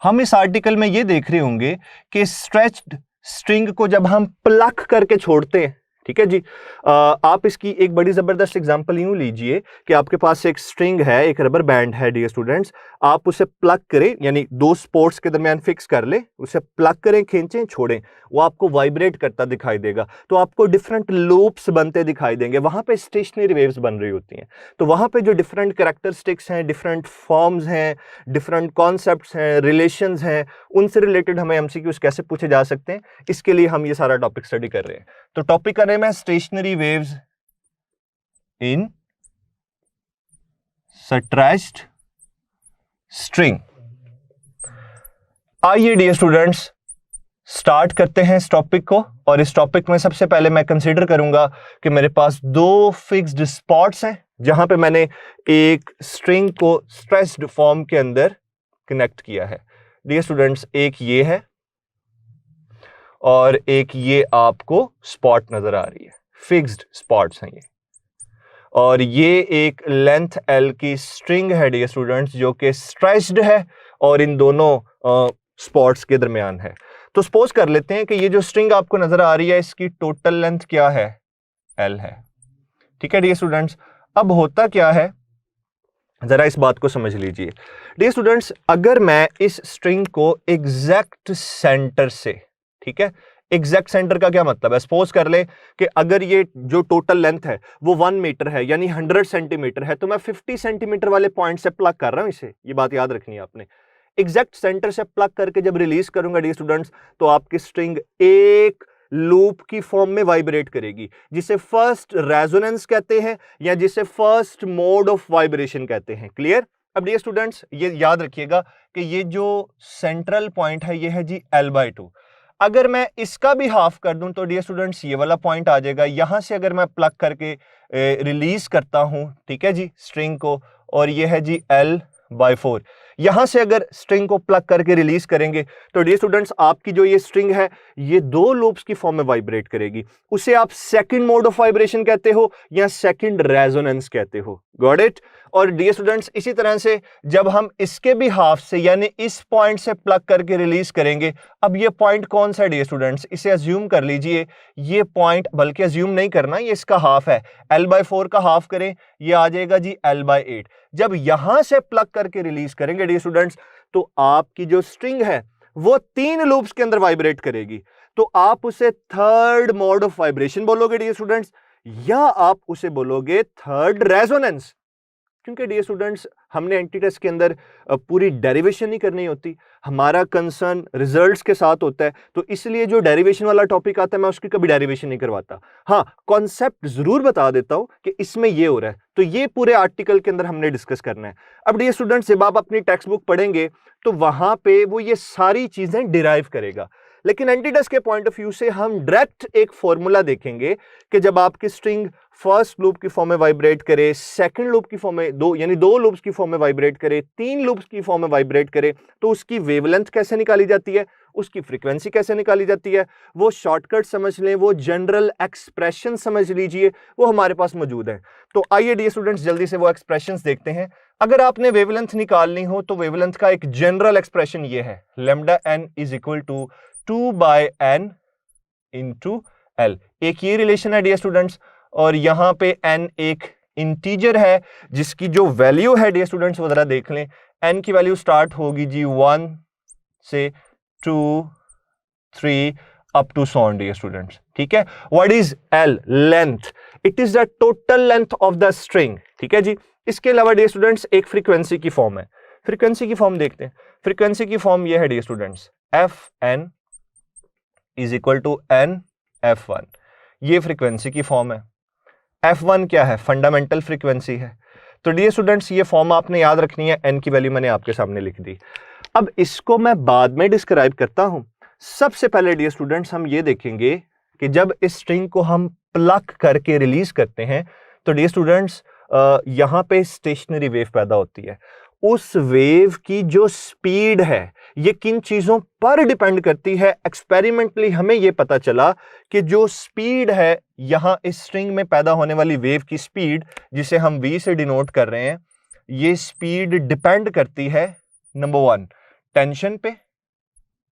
[SPEAKER 1] हम इस आर्टिकल में ये देख रहे होंगे कि स्ट्रेच्ड स्ट्रिंग को जब हम प्लक करके छोड़ते हैं, ठीक है जी। आप इसकी एक बड़ी जबरदस्त एग्जांपल यूं लीजिए कि आपके पास एक स्ट्रिंग है, एक रबर बैंड है डियर स्टूडेंट्स, आप उसे प्लग करें, यानी दो स्पोर्ट्स के दरमियान फिक्स कर ले, उसे प्लग करें, खींचें, छोड़ें, वो आपको वाइब्रेट करता दिखाई देगा, तो आपको डिफरेंट लूप्स बनते दिखाई देंगे, वहां पे स्टेशनरी वेव्स बन रही होती हैं। तो वहां पे जो डिफरेंट कैरेक्टरिस्टिक्स हैं, डिफरेंट फॉर्म्स हैं, डिफरेंट कॉन्सेप्ट्स हैं, रिलेशंस हैं, उनसे रिलेटेड हमें एमसीक्यूज कैसे पूछे जा सकते हैं, इसके लिए हम ये सारा टॉपिक स्टडी कर रहे हैं। तो टॉपिक का नेम है stationery waves in stretched string. आइए डियर स्टूडेंट्स स्टार्ट करते हैं इस टॉपिक को। और इस टॉपिक में सबसे पहले मैं कंसीडर करूंगा कि मेरे पास दो फिक्स्ड स्पॉट्स हैं जहां पे मैंने एक स्ट्रिंग को स्ट्रेच्ड फॉर्म के अंदर कनेक्ट किया है। डियर स्टूडेंट्स, एक ये है और एक ये आपको स्पॉट नजर आ रही है, फिक्स्ड स्पॉट्स हैं ये। और ये एक लेंथ L की स्ट्रिंग है डियर स्टूडेंट्स, जो कि स्ट्रेच्ड है और इन दोनों स्पॉट्स के दरमियान है। तो सपोज कर लेते हैं कि ये जो स्ट्रिंग आपको नजर आ रही है, इसकी टोटल लेंथ क्या है? L है। ठीक है डियर स्टूडेंट्स, अब होता क्या है, जरा इस बात को समझ लीजिए डियर स्टूडेंट्स। अगर मैं इस स्ट्रिंग को एग्जैक्ट सेंटर से, ठीक है, एग्जैक्ट सेंटर का क्या मतलब है, सपोज कर ले कि अगर ये जो टोटल लेंथ है वो 1 मीटर है, यानी 100 सेंटीमीटर है, तो मैं 50 सेंटीमीटर वाले पॉइंट से प्लग कर रहा हूं इसे, ये बात याद रखनी है आपने। एग्जैक्ट सेंटर से प्लग करके जब रिलीज करूंगा डियर स्टूडेंट्स, तो आपकी स्ट्रिंग एक लूप की फॉर्म में वाइब्रेट करेगी, जिसे फर्स्ट रेजोनेंस कहते हैं या जिसे फर्स्ट मोड ऑफ वाइब्रेशन कहते हैं। क्लियर? अब डियर स्टूडेंट्स ये याद रखिएगा कि ये जो सेंट्रल पॉइंट है ये है जी L/2। अगर मैं इसका भी हाफ कर दूं तो डियर स्टूडेंट्स ये वाला पॉइंट आ जाएगा। यहां से अगर मैं प्लग करके रिलीज करता हूं, ठीक है जी, स्ट्रिंग को, और ये है जी L/4। यहां से अगर स्ट्रिंग को प्लग करके रिलीज करेंगे तो डियर स्टूडेंट्स आपकी जो ये स्ट्रिंग है ये दो लूप्स की फॉर्म में वाइब्रेट करेगी। उसे आप सेकंड मोड ऑफ वाइब्रेशन कहते हो या सेकंड रेजोनेंस कहते हो। Got it? और डियर स्टूडेंट्स इसी तरह से जब हम इसके भी हाफ से, यानी इस पॉइंट से प्लग करके रिलीज करेंगे, अब ये पॉइंट कौन सा है डियर स्टूडेंट्स, इसे अज्यूम कर लीजिए, ये पॉइंट, बल्कि अज्यूम नहीं करना, ये इसका हाफ है, L/4 का हाफ करें, ये आ जाएगा जी L/8। जब यहां से प्लग करके रिलीज करेंगे डियर स्टूडेंट्स, तो आपकी जो स्ट्रिंग है वो 3 लूप्स के अंदर वाइब्रेट करेगी। तो आप उसे थर्ड मोड ऑफ वाइब्रेशन बोलोगे डियर स्टूडेंट्स, या आप उसे बोलोगे थर्ड रेजोनेंस। क्योंकि डियर स्टूडेंट्स हमने एंटीटेस्ट के अंदर पूरी डेरिवेशन नहीं करनी होती, हमारा कंसर्न रिजल्ट्स के साथ होता है, तो इसलिए जो डेरिवेशन वाला टॉपिक आता है मैं उसकी कभी डेरिवेशन नहीं करवाता। हाँ, कॉन्सेप्ट जरूर बता देता हूं कि इसमें ये हो रहा है, तो ये पूरे आर्टिकल के अंदर हमने डिस्कस करना है। अब डियर स्टूडेंट्स जब आप अपनी टेक्स्ट बुक पढ़ेंगे तो वहां पे वो ये सारी चीजें डिराइव करेगा, लेकिन एंटीटेस्ट के पॉइंट ऑफ व्यू से हम डायरेक्ट एक फॉर्मूला देखेंगे कि जब आपकी स्ट्रिंग फर्स्ट लूप की फॉर्म में वाइब्रेट करे, सेकंड लूप की फॉर्म में यानी दो लूप्स की फॉर्म में वाइब्रेट करे, 3 लूप्स की फॉर्म में वाइब्रेट करे, तो उसकी वेवलेंथ कैसे निकाली जाती है, उसकी फ्रीक्वेंसी कैसे निकाली जाती है, वो शॉर्टकट समझ लें, वो जनरल एक्सप्रेशन समझ लीजिए, वो हमारे पास मौजूद है। तो आइए डियर स्टूडेंट्स जल्दी से वो एक्सप्रेशंस देखते हैं। अगर आपने वेवलेंथ निकालनी हो तो वेवलेंथ का एक जनरल एक्सप्रेशन ये है, λn is equal to 2/n into L। एक ये रिलेशन है डियर स्टूडेंट्स, और यहां पे n एक इंटीजर है जिसकी जो वैल्यू है डियर स्टूडेंट्स वो जरा देख लें। n की वैल्यू स्टार्ट होगी जी 1 से 2 3 up to so on dear students. ठीक है, what is L? Length. It is the total length of the string. ठीक है जी। इसके अलावा डियर स्टूडेंट्स एक फ्रीक्वेंसी की फॉर्म है, फ्रीक्वेंसी की फॉर्म देखते हैं। फ्रीक्वेंसी की फॉर्म ये है dear students, Fn is equal to NF1। ये फ्रीक्वेंसी की फॉर्म है। F1 क्या है? फंडामेंटल फ्रीक्वेंसी है। तो डियर स्टूडेंट्स ये फॉर्म आपने याद रखनी है, n की वैल्यू मैंने आपके सामने लिख दी। अब इसको मैं बाद में डिस्क्राइब करता हूं। सबसे पहले डियर स्टूडेंट्स हम ये देखेंगे कि जब इस स्ट्रिंग को हम प्लग करके रिलीज करते हैं तो डियर स्टूडेंट्स यहां पे स्टेशनरी वेव पैदा होती है। उस वेव की जो स्पीड है ये किन चीजों पर डिपेंड करती है? एक्सपेरिमेंटली हमें यह पता चला कि जो स्पीड है यहां इस स्ट्रिंग में पैदा होने वाली वेव की स्पीड, जिसे हम v से डिनोट कर रहे हैं, ये स्पीड डिपेंड करती है नंबर 1 टेंशन पे,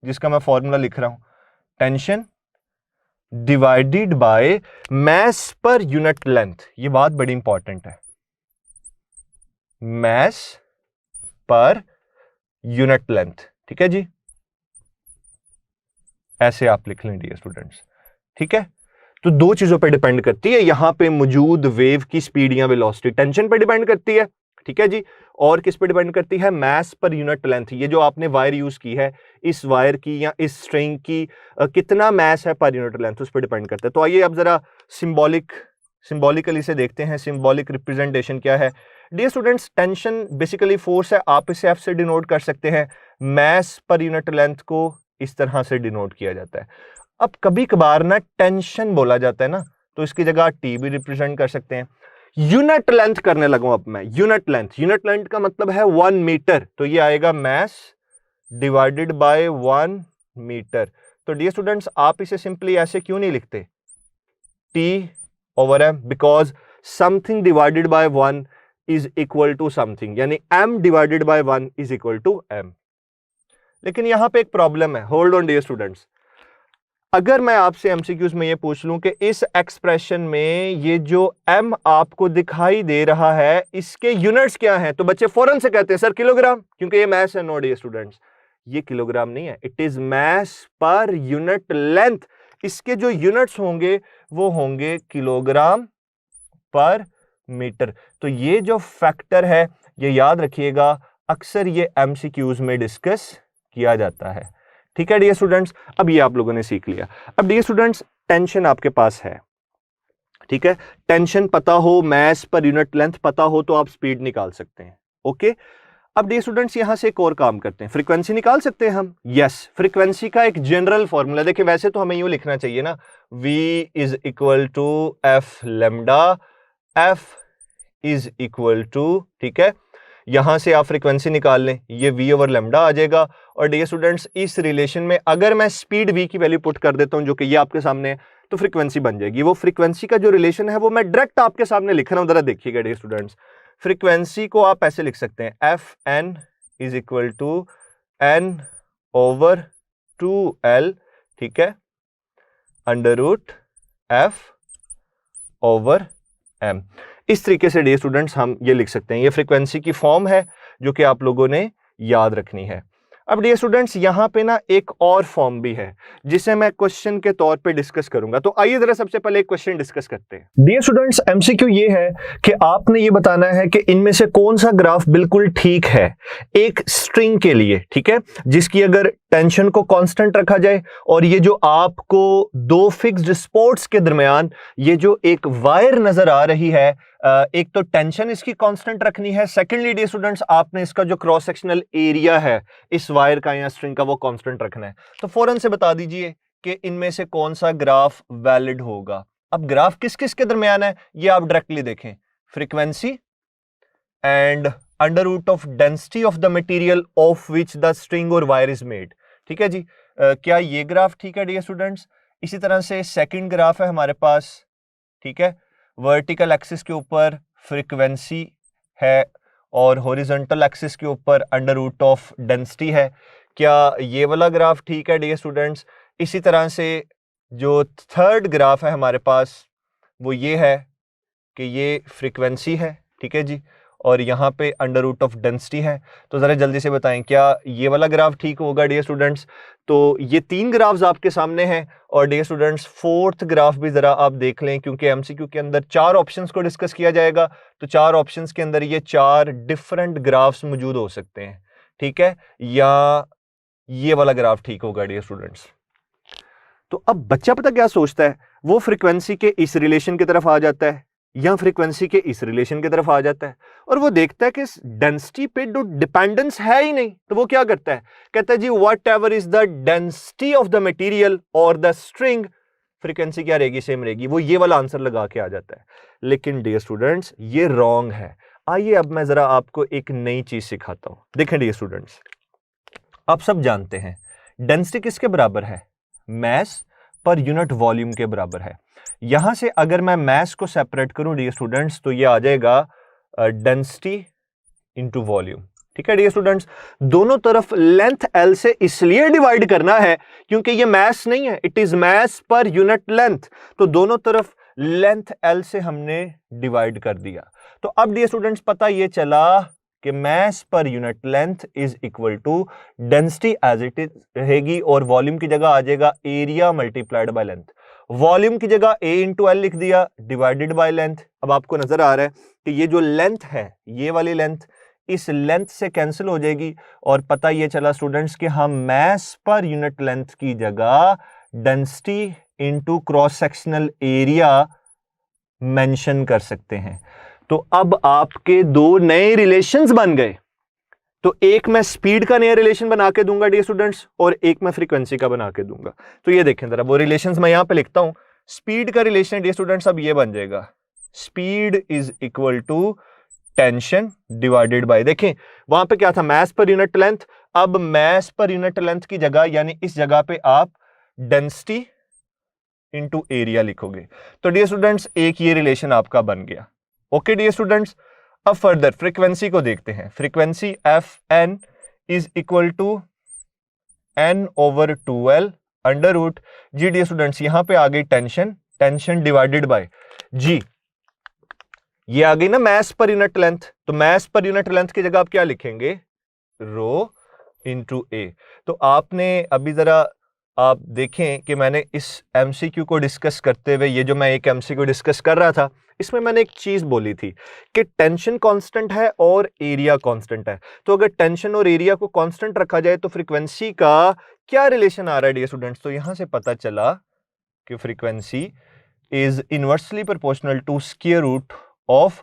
[SPEAKER 1] जिसका मैं फॉर्मूला लिख रहा हूं, tension. Divided by mass per unit length. ये बात बड़ी इंपॉर्टेंट है, मास पर यूनिट लेंथ। ठीक है जी, ऐसे आप लिख लें डियर स्टूडेंट्स। ठीक है, तो दो चीजों पर डिपेंड करती है, यहां पे मौजूद वेव की स्पीड या वेलोसिटी टेंशन पर डिपेंड करती है। ठीक है जी, और किस पे डिपेंड करती है? Mass per unit length. ये जो आपने वायर यूज की है, इस वायर की या इस स्ट्रिंग की कितना मास है पर यूनिट लेंथ, उस पर डिपेंड करता है। तो आइए अब जरा सिंबॉलिकली से देखते हैं, सिंबॉलिक रिप्रेजेंटेशन क्या है। Dear students, tension basically force है, आप इसे एफ से डिनोट कर सकते हैं। मास पर यूनिट लेंथ को इस तरह से डिनोट किया जाता है। अब कभी कभार ना टेंशन बोला जाता है ना, तो इसकी जगह टी भी रिप्रेजेंट कर सकते हैं। यूनिट लेंथ करने लगूं अब मैं, यूनिट लेंथ का मतलब है 1 मीटर, तो ये आएगा मास डिवाइडेड बाय 1 मीटर। तो डियर स्टूडेंट्स, आप इसे सिंपली ऐसे क्यों नहीं लिखते, T over m, because something divided by 1 is equal to something, यानी m divided by 1 is equal to m। लेकिन यहां पे एक प्रॉब्लम है, होल्ड ऑन डियर स्टूडेंट्स। अगर मैं आपसे एमसीक्यूज में ये पूछ लूं कि इस एक्सप्रेशन में ये जो m आपको दिखाई दे रहा है, इसके यूनिट्स क्या हैं, तो बच्चे फौरन से कहते हैं सर किलोग्राम, क्योंकि ये मास है। नो डियर स्टूडेंट्स, ये किलोग्राम नहीं है, it is mass per unit length. इसके जो यूनिट्स होंगे वो होंगे किलोग्राम पर मीटर। तो ये जो फैक्टर है, ये याद रखिएगा, अक्सर ये एमसीक्यूज में डिस्कस किया जाता है। ठीक है डियर स्टूडेंट्स, अब ये आप लोगों ने सीख लिया। अब डियर स्टूडेंट्स, टेंशन आपके पास है, ठीक है, टेंशन पता हो, मास पर यूनिट लेंथ पता हो, तो आप स्पीड निकाल सकते हैं। ओके, अब डियर स्टूडेंट्स, यहां से एक और काम करते हैं, फ्रीक्वेंसी निकाल सकते हैं हम। यस, फ्रीक्वेंसी का एक जनरल फॉर्मूला देखिए, वैसे तो हमें यूं लिखना चाहिए ना, V is equal to F lambda, F is equal to, ठीक है, यहां से आप फ्रीक्वेंसी निकाल लें, ये V ओवर लेमडा आ जाएगा। और डियर स्टूडेंट्स, इस रिलेशन में अगर मैं स्पीड V की वैल्यू पुट कर देता हूं, जो कि ये आपके सामने है, तो फ्रीक्वेंसी बन जाएगी। वो फ्रीक्वेंसी का जो रिलेशन है वो मैं डायरेक्ट आपके सामने लिख रहा हूं, जरा देखिएगा डियर स्टूडेंट्स। फ्रीक्वेंसी को आप ऐसे लिख सकते हैं, F N is equal to N over 2L, ठीक है, under root F over M. इस तरीके से डियर स्टूडेंट्स हम ये लिख सकते हैं। ये फ्रीक्वेंसी की फॉर्म है जो कि आप लोगों ने याद रखनी है। अब डियर स्टूडेंट्स, यहां पे ना एक और फॉर्म भी है जिसे मैं क्वेश्चन के तौर पे डिस्कस करूंगा। तो आइए जरा सबसे पहले एक क्वेश्चन डिस्कस करते हैं। डियर स्टूडेंट्स, एमसीक्यू ये है कि आपने ये बताना है कि इनमें से कौन सा ग्राफ बिल्कुल ठीक है एक स्ट्रिंग के लिए, ठीक है, जिसकी अगर टेंशन को कांस्टेंट रखा जाए, और ये जो आपको दो फिक्स्ड स्पॉट्स के दरमियान ये जो एक वायर नजर आ रही है, एक तो टेंशन इसकी कांस्टेंट रखनी है, सेकेंडली डियर स्टूडेंट्स आपने इसका जो क्रॉस सेक्शनल एरिया है इस वायर का या स्ट्रिंग का वो कांस्टेंट रखना है। तो फौरन से बता दीजिए कि इनमें से कौन सा ग्राफ वैलिड होगा। अब ग्राफ किस किस के दरमियान है ये आप डायरेक्टली देखें, frequency and under root of density of the material of which the string और वायर इज मेड। ठीक है जी, क्या ये ग्राफ ठीक है डियर स्टूडेंट्स? इसी तरह से सेकंड ग्राफ है हमारे पास, ठीक है, वर्टिकल एक्सिस के ऊपर फ्रीक्वेंसी है और हॉरिजॉन्टल एक्सिस के ऊपर अंडर रूट ऑफ डेंसिटी है। क्या ये वाला ग्राफ ठीक है डियर स्टूडेंट्स? इसी तरह से जो थर्ड ग्राफ है हमारे पास वो ये है कि ये फ्रीक्वेंसी है, ठीक है जी, और यहाँ पे अंडर रूट ऑफ डेंसिटी है। तो ज़रा जल्दी से बताएं क्या ये वाला ग्राफ ठीक होगा डियर स्टूडेंट्स? तो ये तीन ग्राफ्स आपके सामने हैं, और डियर स्टूडेंट्स फोर्थ ग्राफ भी ज़रा आप देख लें, क्योंकि एमसीक्यू के अंदर 4 ऑप्शंस को डिस्कस किया जाएगा। तो 4 ऑप्शंस के अंदर ये 4 डिफरेंट ग्राफ्स मौजूद हो सकते हैं, ठीक है, या ये वाला ग्राफ ठीक होगा डियर स्टूडेंट्स। तो अब बच्चा पता क्या सोचता है, वो फ्रीक्वेंसी के इस रिलेशन की तरफ आ जाता है या फ्रीक्वेंसी के इस रिलेशन की तरफ आ जाता है, और वो देखता है कि डेंसिटी पे जो डिपेंडेंस है ही नहीं, तो वो क्या करता है, कहता है जी whatever is the density of the material और द स्ट्रिंग, फ्रीक्वेंसी क्या रहेगी, सेम रहेगी, वो ये वाला आंसर लगा के आ जाता है। लेकिन डियर स्टूडेंट्स ये रॉन्ग है। आइए अब मैं जरा आपको एक नई चीज सिखाता हूं। देखें डियर स्टूडेंट्स, आप सब जानते हैं डेंसिटी किसके बराबर है, मास पर यूनिट वॉल्यूम के बराबर है। यहां से अगर मैं मास को सेपरेट करूं डियर स्टूडेंट्स, तो ये आ जाएगा डेंसिटी इनटू वॉल्यूम। ठीक है डियर स्टूडेंट्स, दोनों तरफ लेंथ L से इसलिए डिवाइड करना है क्योंकि ये मास नहीं है, it is mass per unit length. तो दोनों तरफ लेंथ L से हमने डिवाइड कर दिया। तो अब डियर स्टूडेंट्स पता ये चला कि mass per unit length is equal to density as it is रहेगी, और वॉल्यूम की जगह आ जाएगा area multiplied by length. Volume की जगह A इंटू एल लिख दिया डिवाइडेड बाय लेंथ। अब आपको नजर आ रहा है कि ये जो लेंथ है, ये वाली लेंथ इस लेंथ से कैंसिल हो जाएगी, और पता ये चला स्टूडेंट्स कि हम मास पर यूनिट लेंथ की जगह density into cross sectional area mention कर सकते हैं। तो अब आपके दो नए रिलेशंस बन गए। तो एक मैं स्पीड का नया रिलेशन बना के दूंगा डियर स्टूडेंट्स, और एक मैं फ्रीक्वेंसी का बना के दूंगा। तो ये देखें जरा, वो रिलेशंस मैं यहां पे लिखता हूं। स्पीड का रिलेशन डियर स्टूडेंट्स अब ये बन जाएगा, speed is equal to tension divided by, देखें वहां पे क्या था, मास पर यूनिट लेंथ। अब मास पर यूनिट लेंथ की जगह यानी इस जगह पे आप डेंसिटी इनटू एरिया लिखोगे। तो डियर स्टूडेंट्स एक ये रिलेशन आपका बन गया। ओके डियर स्टूडेंट्स, अब फर्दर फ्रीक्वेंसी को देखते हैं। Frequency F N is equal to N over 2L under root जी। डियर स्टूडेंट्स यहां पे आ गई टेंशन, टेंशन डिवाइडेड बाय जी। ये आ गई ना मास पर यूनिट लेंथ, तो मास पर यूनिट लेंथ की जगह आप क्या लिखेंगे, रो इंटू ए। तो आपने अभी जरा आप देखें कि मैंने इस एमसीक्यू को डिस्कस करते हुए, ये जो मैं एक एमसीक्यू डिस्कस कर रहा था, इसमें मैंने एक चीज बोली थी कि टेंशन कांस्टेंट है और एरिया कांस्टेंट है। तो अगर टेंशन और एरिया को कांस्टेंट रखा जाए तो फ्रीक्वेंसी का क्या रिलेशन आ रहा है डियर स्टूडेंट्स। तो यहां से पता चला कि frequency is inversely proportional to square root of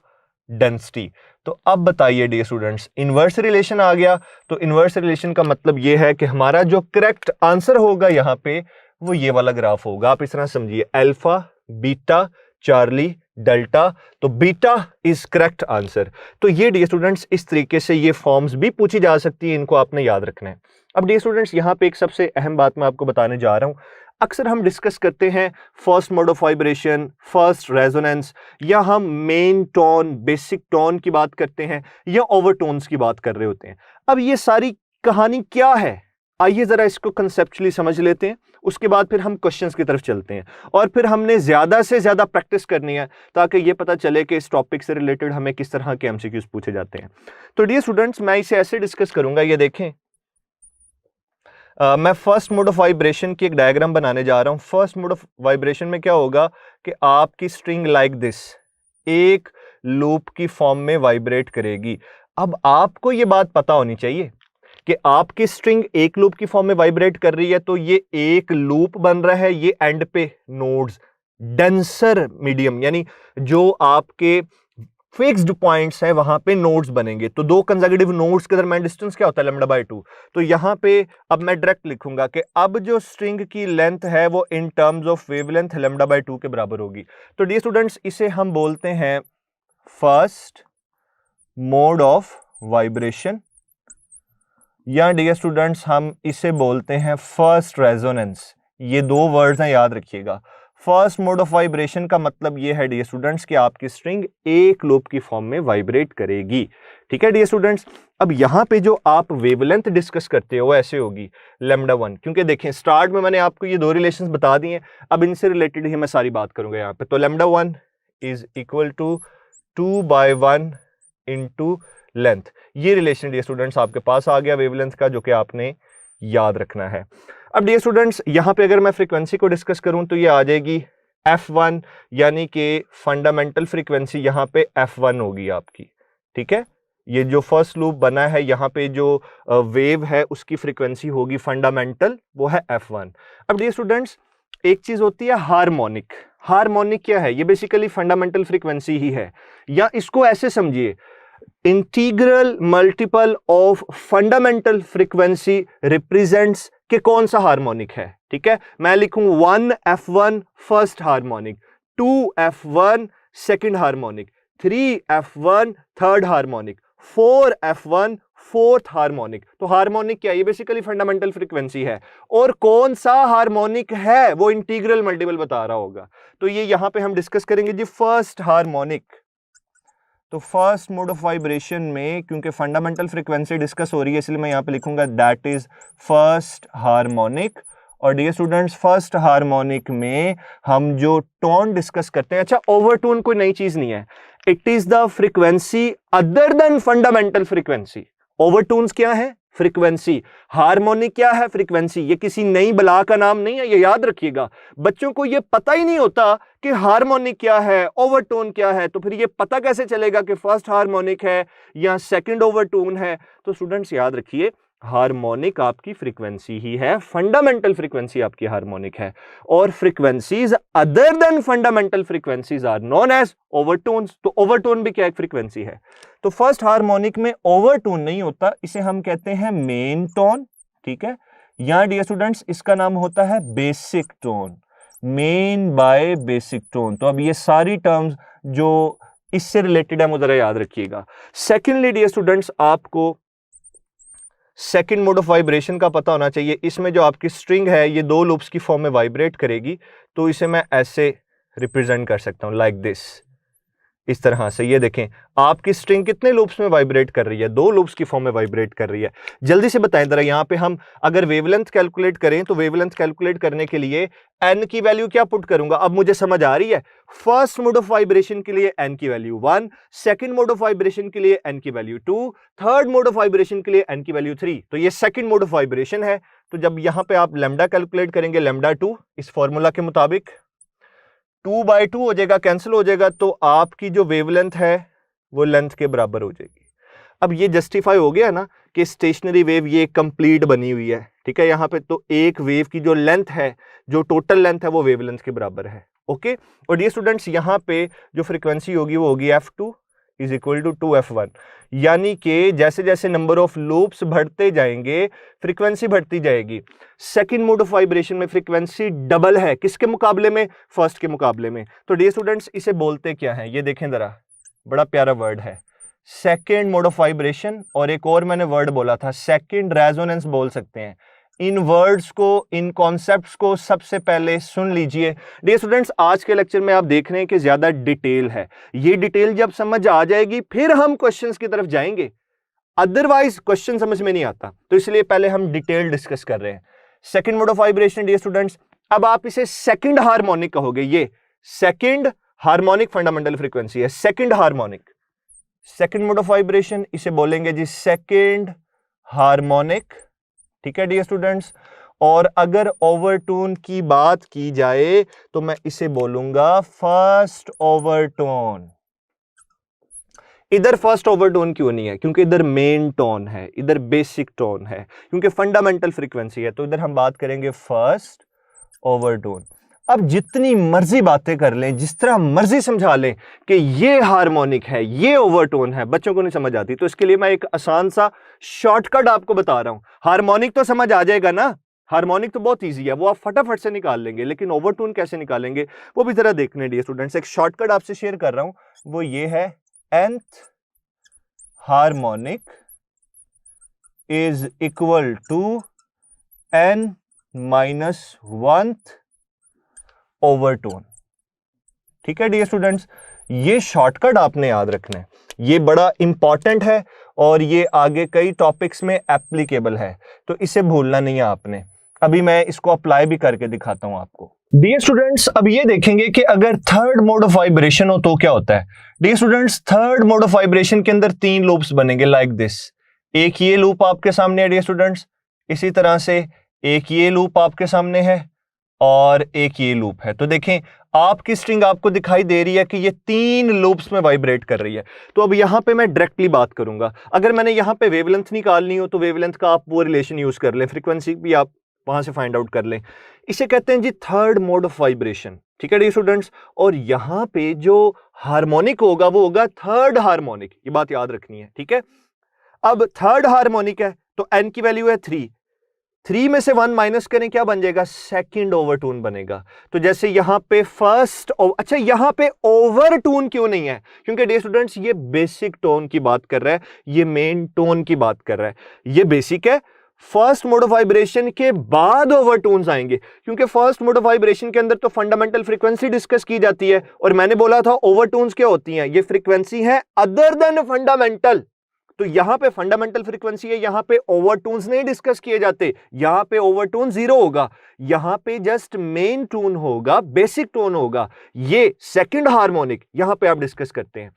[SPEAKER 1] density. तो अब बताइए डियर स्टूडेंट्स, इनवर्स रिलेशन आ गया। तो इनवर्स रिलेशन का मतलब यह है कि हमारा जो करेक्ट आंसर होगा यहां पे वो ये वाला ग्राफ होगा। आप इस तरह समझिए, अल्फा बीटा चार्ली डेल्टा, तो बीटा इज करेक्ट आंसर। तो ये डियर स्टूडेंट्स इस तरीके से ये फॉर्म्स भी पूछी जा सकती है, इनको आपने याद रखना है। अब डियर स्टूडेंट्स यहां पे एक सबसे अहम बात मैं आपको बताने जा रहा हूं। अक्सर हम डिस्कस करते हैं first mode of vibration, first resonance, या हम मेन टोन बेसिक टोन की बात करते हैं, या ओवरटोन्स की बात कर रहे होते हैं। अब ये सारी कहानी क्या है, आइए जरा इसको कंसेप्चुअली समझ लेते हैं, उसके बाद फिर हम क्वेश्चंस की तरफ चलते हैं। और फिर हमने ज्यादा से ज्यादा प्रैक्टिस करनी है ताकि ये पता चले कि इस टॉपिक से रिलेटेड हमें किस तरह के एमसीक्यूज पूछे जाते हैं। तो डियर स्टूडेंट्स मैं इसे ऐसे डिस्कस करूंगा, ये देखें मैं फर्स्ट मोड ऑफ वाइब्रेशन की एक डायग्राम बनाने जा रहा हूं। फर्स्ट मोड ऑफ वाइब्रेशन में क्या होगा कि आपकी स्ट्रिंग लाइक दिस एक लूप की फॉर्म में वाइब्रेट करेगी। अब आपको यह बात पता होनी चाहिए कि आपकी स्ट्रिंग एक लूप की फॉर्म में वाइब्रेट कर रही है, तो ये एक लूप बन रहा है, ये एंड पे नोड्स डेंसर मीडियम यानी जो आपके फिक्स्ड पॉइंट्स हैं वहां पे नोड्स बनेंगे। तो दो कंसेक्यूटिव नोड्स के दरमियान डिस्टेंस क्या होता है, लैम्डा बाय 2। तो यहां पे अब मैं डायरेक्ट लिखूंगा कि अब जो स्ट्रिंग की लेंथ है वो in terms of wavelength lambda by 2 के बराबर होगी। तो डियर स्टूडेंट्स इसे हम बोलते हैं फर्स्ट मोड ऑफ वाइब्रेशन, या डियर स्टूडेंट्स हम इसे बोलते हैं फर्स्ट रेजोनेंस। ये दो वर्ड्स हैं, याद रखिएगा। फर्स्ट मोड ऑफ वाइब्रेशन का मतलब ये है डियर स्टूडेंट्स कि आपकी स्ट्रिंग एक लूप की फॉर्म में वाइब्रेट करेगी। ठीक है डियर स्टूडेंट्स, अब यहां पे जो आप वेवलेंथ डिस्कस करते हो वो ऐसे होगी लैम्डा 1, क्योंकि देखें स्टार्ट में मैंने आपको ये दो रिलेशंस बता दिए, अब इनसे रिलेटेड ही मैं सारी बात करूंगा यहां पे। तो lambda 1 is equal to 2/1 into length. ये रिलेशन डियर स्टूडेंट्स आपके पास आ गया वेवलेंथ का, जो कि आपने याद रखना है। अब डियर स्टूडेंट्स यहां पे अगर मैं फ्रीक्वेंसी को डिस्कस करूं तो ये आ जाएगी F1, यानी कि फंडामेंटल फ्रीक्वेंसी यहां पे F1 होगी आपकी। ठीक है, ये जो फर्स्ट लूप बना है यहां पे जो वेव है उसकी फ्रीक्वेंसी होगी फंडामेंटल, वो है F1। अब डियर स्टूडेंट्स एक चीज होती है हार्मोनिक। हार्मोनिक क्या है, ये बेसिकली फंडामेंटल फ्रीक्वेंसी ही है, या इसको ऐसे समझिए integral multiple of fundamental frequency represents कि कौन सा हार्मोनिक है। ठीक है, मैं लिखूं 1F1 first harmonic, 2F1 second harmonic, 3F1 third harmonic, 4F1 fourth harmonic. तो हार्मोनिक क्या है, ये बेसिकली फंडामेंटल फ्रीक्वेंसी है, और कौन सा हार्मोनिक है वो इंटीग्रल मल्टीपल बता रहा होगा। तो ये यहां पे हम डिस्कस करेंगे जी फर्स्ट हार्मोनिक। तो फर्स्ट मोड ऑफ वाइब्रेशन में क्योंकि फंडामेंटल फ्रीक्वेंसी डिस्कस हो रही है इसलिए मैं यहाँ पे लिखूंगा दैट इज फर्स्ट हार्मोनिक। और डियर स्टूडेंट्स फर्स्ट हार्मोनिक में हम जो टोन डिस्कस करते हैं, अच्छा ओवरटोन कोई नई चीज नहीं है, it is the frequency other than fundamental frequency. Overtones क्या है? फ्रीक्वेंसी। हार्मोनिक क्या है? फ्रीक्वेंसी। ये किसी नई बला का नाम नहीं है, ये याद रखिएगा। बच्चों को ये पता ही नहीं होता कि हार्मोनिक क्या है, ओवरटोन क्या है, तो फिर ये पता कैसे चलेगा कि फर्स्ट हार्मोनिक है या सेकंड ओवरटोन है? तो स्टूडेंट्स याद रखिए हार्मोनिक आपकी फ्रीक्वेंसी ही है, फंडामेंटल फ्रीक्वेंसी आपकी हार्मोनिक है, और frequencies other than fundamental frequencies are known as overtones. तो ओवरटोन भी क्या एक फ्रीक्वेंसी है। तो फर्स्ट हार्मोनिक में ओवरटोन नहीं होता, इसे हम कहते हैं मेन टोन, ठीक है। यहां डियर स्टूडेंट्स इसका नाम होता है basic tone, main by basic tone. तो अब ये सारी टर्म्स जो इससे रिलेटेड है वो जरा याद रखिएगा। सेकेंडली डियर स्टूडेंट्स आपको सेकंड मोड ऑफ वाइब्रेशन का पता होना चाहिए। इसमें जो आपकी स्ट्रिंग है ये दो लूप्स की फॉर्म में वाइब्रेट करेगी, तो इसे मैं ऐसे रिप्रेजेंट कर सकता हूं लाइक दिस, इस तरह से। ये देखें आपकी स्ट्रिंग कितने लूप्स में वाइब्रेट कर रही है? दो लूप्स की फॉर्म में वाइब्रेट कर रही है। जल्दी से बताएं जरा, यहां पे हम अगर वेवलेंथ कैलकुलेट करें तो वेवलेंथ कैलकुलेट करने के लिए n की वैल्यू क्या पुट करूंगा? अब मुझे समझ आ रही है। फर्स्ट मोड ऑफ वाइब्रेशन के लिए n की value 1, second mode of vibration के लिए n की value 2, third mode of vibration के लिए n की वैल्यू 3। तो ये सेकंड मोड ऑफ वाइब्रेशन है। तो जब यहां पे आप लैम्डा कैलकुलेट करेंगे, लैम्डा 2 इस फॉर्मूला के मुताबिक 2/2 हो जाएगा, कैंसिल हो जाएगा, तो आपकी जो वेवलेंथ है वो लेंथ के बराबर हो जाएगी। अब ये जस्टिफाई हो गया ना कि स्टेशनरी वेव ये कंप्लीट बनी हुई है, ठीक है। यहाँ पे तो एक वेव की जो लेंथ है, जो टोटल लेंथ है वो वेवलेंथ के बराबर है, ओके। और डियर स्टूडेंट्स यहाँ पे जो फ्रीक्वेंसी होगी वो होगी f2 is equal to 2f1, यानी कि जैसे जैसे नंबर ऑफ लूप्स बढ़ते जाएंगे फ्रीक्वेंसी बढ़ती जाएगी। सेकंड मोड ऑफ वाइब्रेशन में फ्रीक्वेंसी डबल है, किसके मुकाबले में? फर्स्ट के मुकाबले में। तो डियर स्टूडेंट्स इसे बोलते क्या है? ये देखें जरा, बड़ा प्यारा वर्ड है सेकंड मोड ऑफ वाइब्रेशन, और एक और मैंने वर्ड बोला था सेकंड रेजोनेंस बोल सकते हैं। इन वर्ड्स को, इन कॉन्सेप्ट्स को सबसे पहले सुन लीजिए। डियर स्टूडेंट्स आज के लेक्चर में आप देख रहे हैं कि ज्यादा डिटेल है, ये डिटेल जब समझ आ जाएगी फिर हम क्वेश्चंस की तरफ जाएंगे, अदरवाइज क्वेश्चन समझ में नहीं आता। तो इसलिए पहले हम डिटेल डिस्कस कर रहे हैं। Second mode of vibration dear students, अब आप इसे सेकंड हार्मोनिक कहोगे। ये सेकंड हार्मोनिक फंडामेंटल फ्रीक्वेंसी है, second harmonic. Second mode of vibration इसे बोलेंगे जी सेकंड हार्मोनिक, ठीक है डियर स्टूडेंट्स। और अगर ओवरटोन की बात की जाए तो मैं इसे बोलूंगा फर्स्ट ओवरटोन। इधर फर्स्ट ओवरटोन क्यों नहीं है? क्योंकि इधर मेन टोन है, इधर बेसिक टोन है, क्योंकि फंडामेंटल फ्रीक्वेंसी है, तो इधर हम बात करेंगे फर्स्ट ओवरटोन। अब जितनी मर्जी बातें कर लें, जिस तरह मर्जी समझा लें कि ये हार्मोनिक है, ये ओवरटोन है, बच्चों को नहीं समझ आती। तो इसके लिए मैं एक आसान सा शॉर्टकट आपको बता रहा हूं। हार्मोनिक तो समझ आ जाएगा ना, हार्मोनिक तो बहुत इजी है, वो आप फटाफट से निकाल लेंगे, लेकिन ओवरटोन कैसे निकालेंगे वो भी जरा देखने डियर स्टूडेंट्स। एक शॉर्टकट आपसे शेयर कर रहा हूं, वो ये है nth harmonic is equal to n minus 1th overtone, ठीक है डियर स्टूडेंट्स। ये शॉर्टकट आपने याद रखना है, ये बड़ा इंपॉर्टेंट है और ये आगे कई टॉपिक्स में एप्लीकेबल है, तो इसे भूलना नहीं है आपने। अभी मैं इसको अप्लाई भी करके दिखाता हूं आपको। डियर स्टूडेंट्स अब ये देखेंगे कि अगर थर्ड मोड ऑफ वाइब्रेशन हो तो क्या होता है। Dear students third mode of vibration के अंदर 3 लूप्स बनेंगे लाइक दिस। एक ये लूप आपके सामने है डियर स्टूडेंट्स, इसी तरह से एक ये लूप आपके सामने है और एक ये लूप है। तो देखें आपकी स्ट्रिंग आपको दिखाई दे रही है कि ये 3 लूप्स में वाइब्रेट कर रही है। तो अब यहां पे मैं डायरेक्टली बात करूंगा। अगर मैंने यहां पे वेवलेंथ निकालनी हो तो वेवलेंथ का आप वो रिलेशन यूज कर लें, फ्रीक्वेंसी भी आप वहां से फाइंड आउट कर लें। इसे कहते हैं जी थर्ड मोड ऑफ वाइब्रेशन, ठीक है डियर स्टूडेंट्स। और यहां पे जो हार्मोनिक होगा वो होगा थर्ड हार्मोनिक, ये बात याद रखनी है, ठीक है। अब थर्ड हार्मोनिक है तो एन की वैल्यू है 3 में से 1 माइनस करें क्या बन जाएगा? सेकंड ओवरटोन बनेगा। तो जैसे यहां पे फर्स्ट, अच्छा यहां पे ओवरटोन क्यों नहीं है? क्योंकि डियर स्टूडेंट्स ये बेसिक टोन की बात कर रहा है, ये मेन टोन की बात कर रहा है। ये बेसिक है, फर्स्ट मोड ऑफ वाइब्रेशन के बाद ओवरटोन्स आएंगे, क्योंकि फर्स्ट मोड ऑफ वाइब्रेशन के अंदर तो फंडामेंटल फ्रीक्वेंसी डिस्कस की जाती है, और मैंने बोला था ओवरटोन्स क्या होती हैं, ये फ्रीक्वेंसी है अदर देन फंडामेंटल। तो यहां पे फंडामेंटल फ्रीक्वेंसी है, यहां पे ओवरटोन्स नहीं डिस्कस किए जाते, यहां पे ओवरटोन 0 होगा, यहां पे जस्ट मेन टोन होगा, बेसिक टोन होगा, ये सेकंड हार्मोनिक यहां पे आप डिस्कस करते हैं।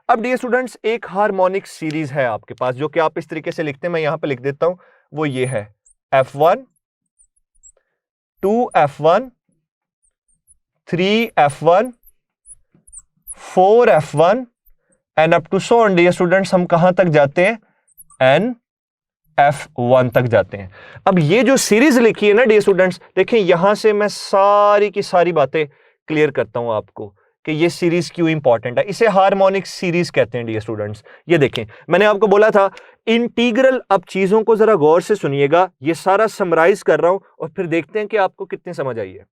[SPEAKER 1] अब डियर स्टूडेंट्स, एक हार्मोनिक सीरीज है आपके पास जो कि आप इस तरीके से लिखते हैं, मैं यहां पे लिख देता हूं, वो ये है F1 2F1 3F1 4F1 and up to so on. Dear students, हम कहां तक जाते हैं, NF1 तक जाते हैं। अब ये जो सीरीज लिखी है ना डियर स्टूडेंट्स, देखें यहां से मैं सारी की सारी बातें क्लियर करता हूं आपको कि ये सीरीज क्यों इंपॉर्टेंट है। इसे हार्मोनिक सीरीज कहते हैं डियर स्टूडेंट्स। ये देखें, मैंने आपको बोला था इंटीग्रल, अब चीजों को जरा गौर से सुनिएगा, ये सारा समराइज कर रहा हूं और फिर देखते हैं कि आपको कितनी समझ आई है।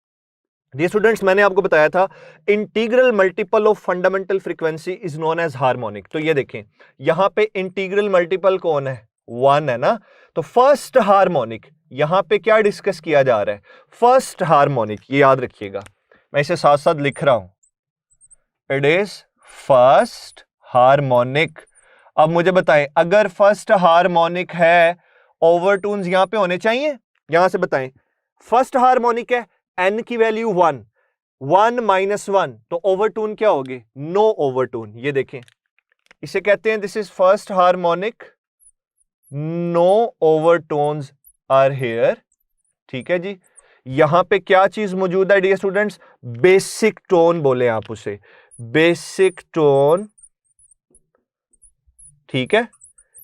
[SPEAKER 1] डियर स्टूडेंट्स, मैंने आपको बताया था integral multiple of fundamental frequency is known as harmonic. तो ये देखें यहां पे इंटीग्रल मल्टीपल कौन है, 1 है ना। तो फर्स्ट हार्मोनिक यहां पे क्या डिस्कस किया जा रहा है, फर्स्ट हार्मोनिक, ये याद रखिएगा, मैं इसे साथ साथ लिख रहा हूं, इट इज फर्स्ट हार्मोनिक। अब मुझे बताएं, अगर फर्स्ट हार्मोनिक है, ओवरटोन्स यहां पे होने चाहिए, यहां से बताएं, फर्स्ट हार्मोनिक है, n की वैल्यू 1, 1 - 1, तो ओवरटोन क्या होगी, नो ओवरटोन। ये देखें, इसे कहते हैं this is first harmonic, no overtones are here. ठीक है जी, यहां पे क्या चीज मौजूद है डियर स्टूडेंट्स, बेसिक टोन बोले आप उसे, बेसिक टोन। ठीक है,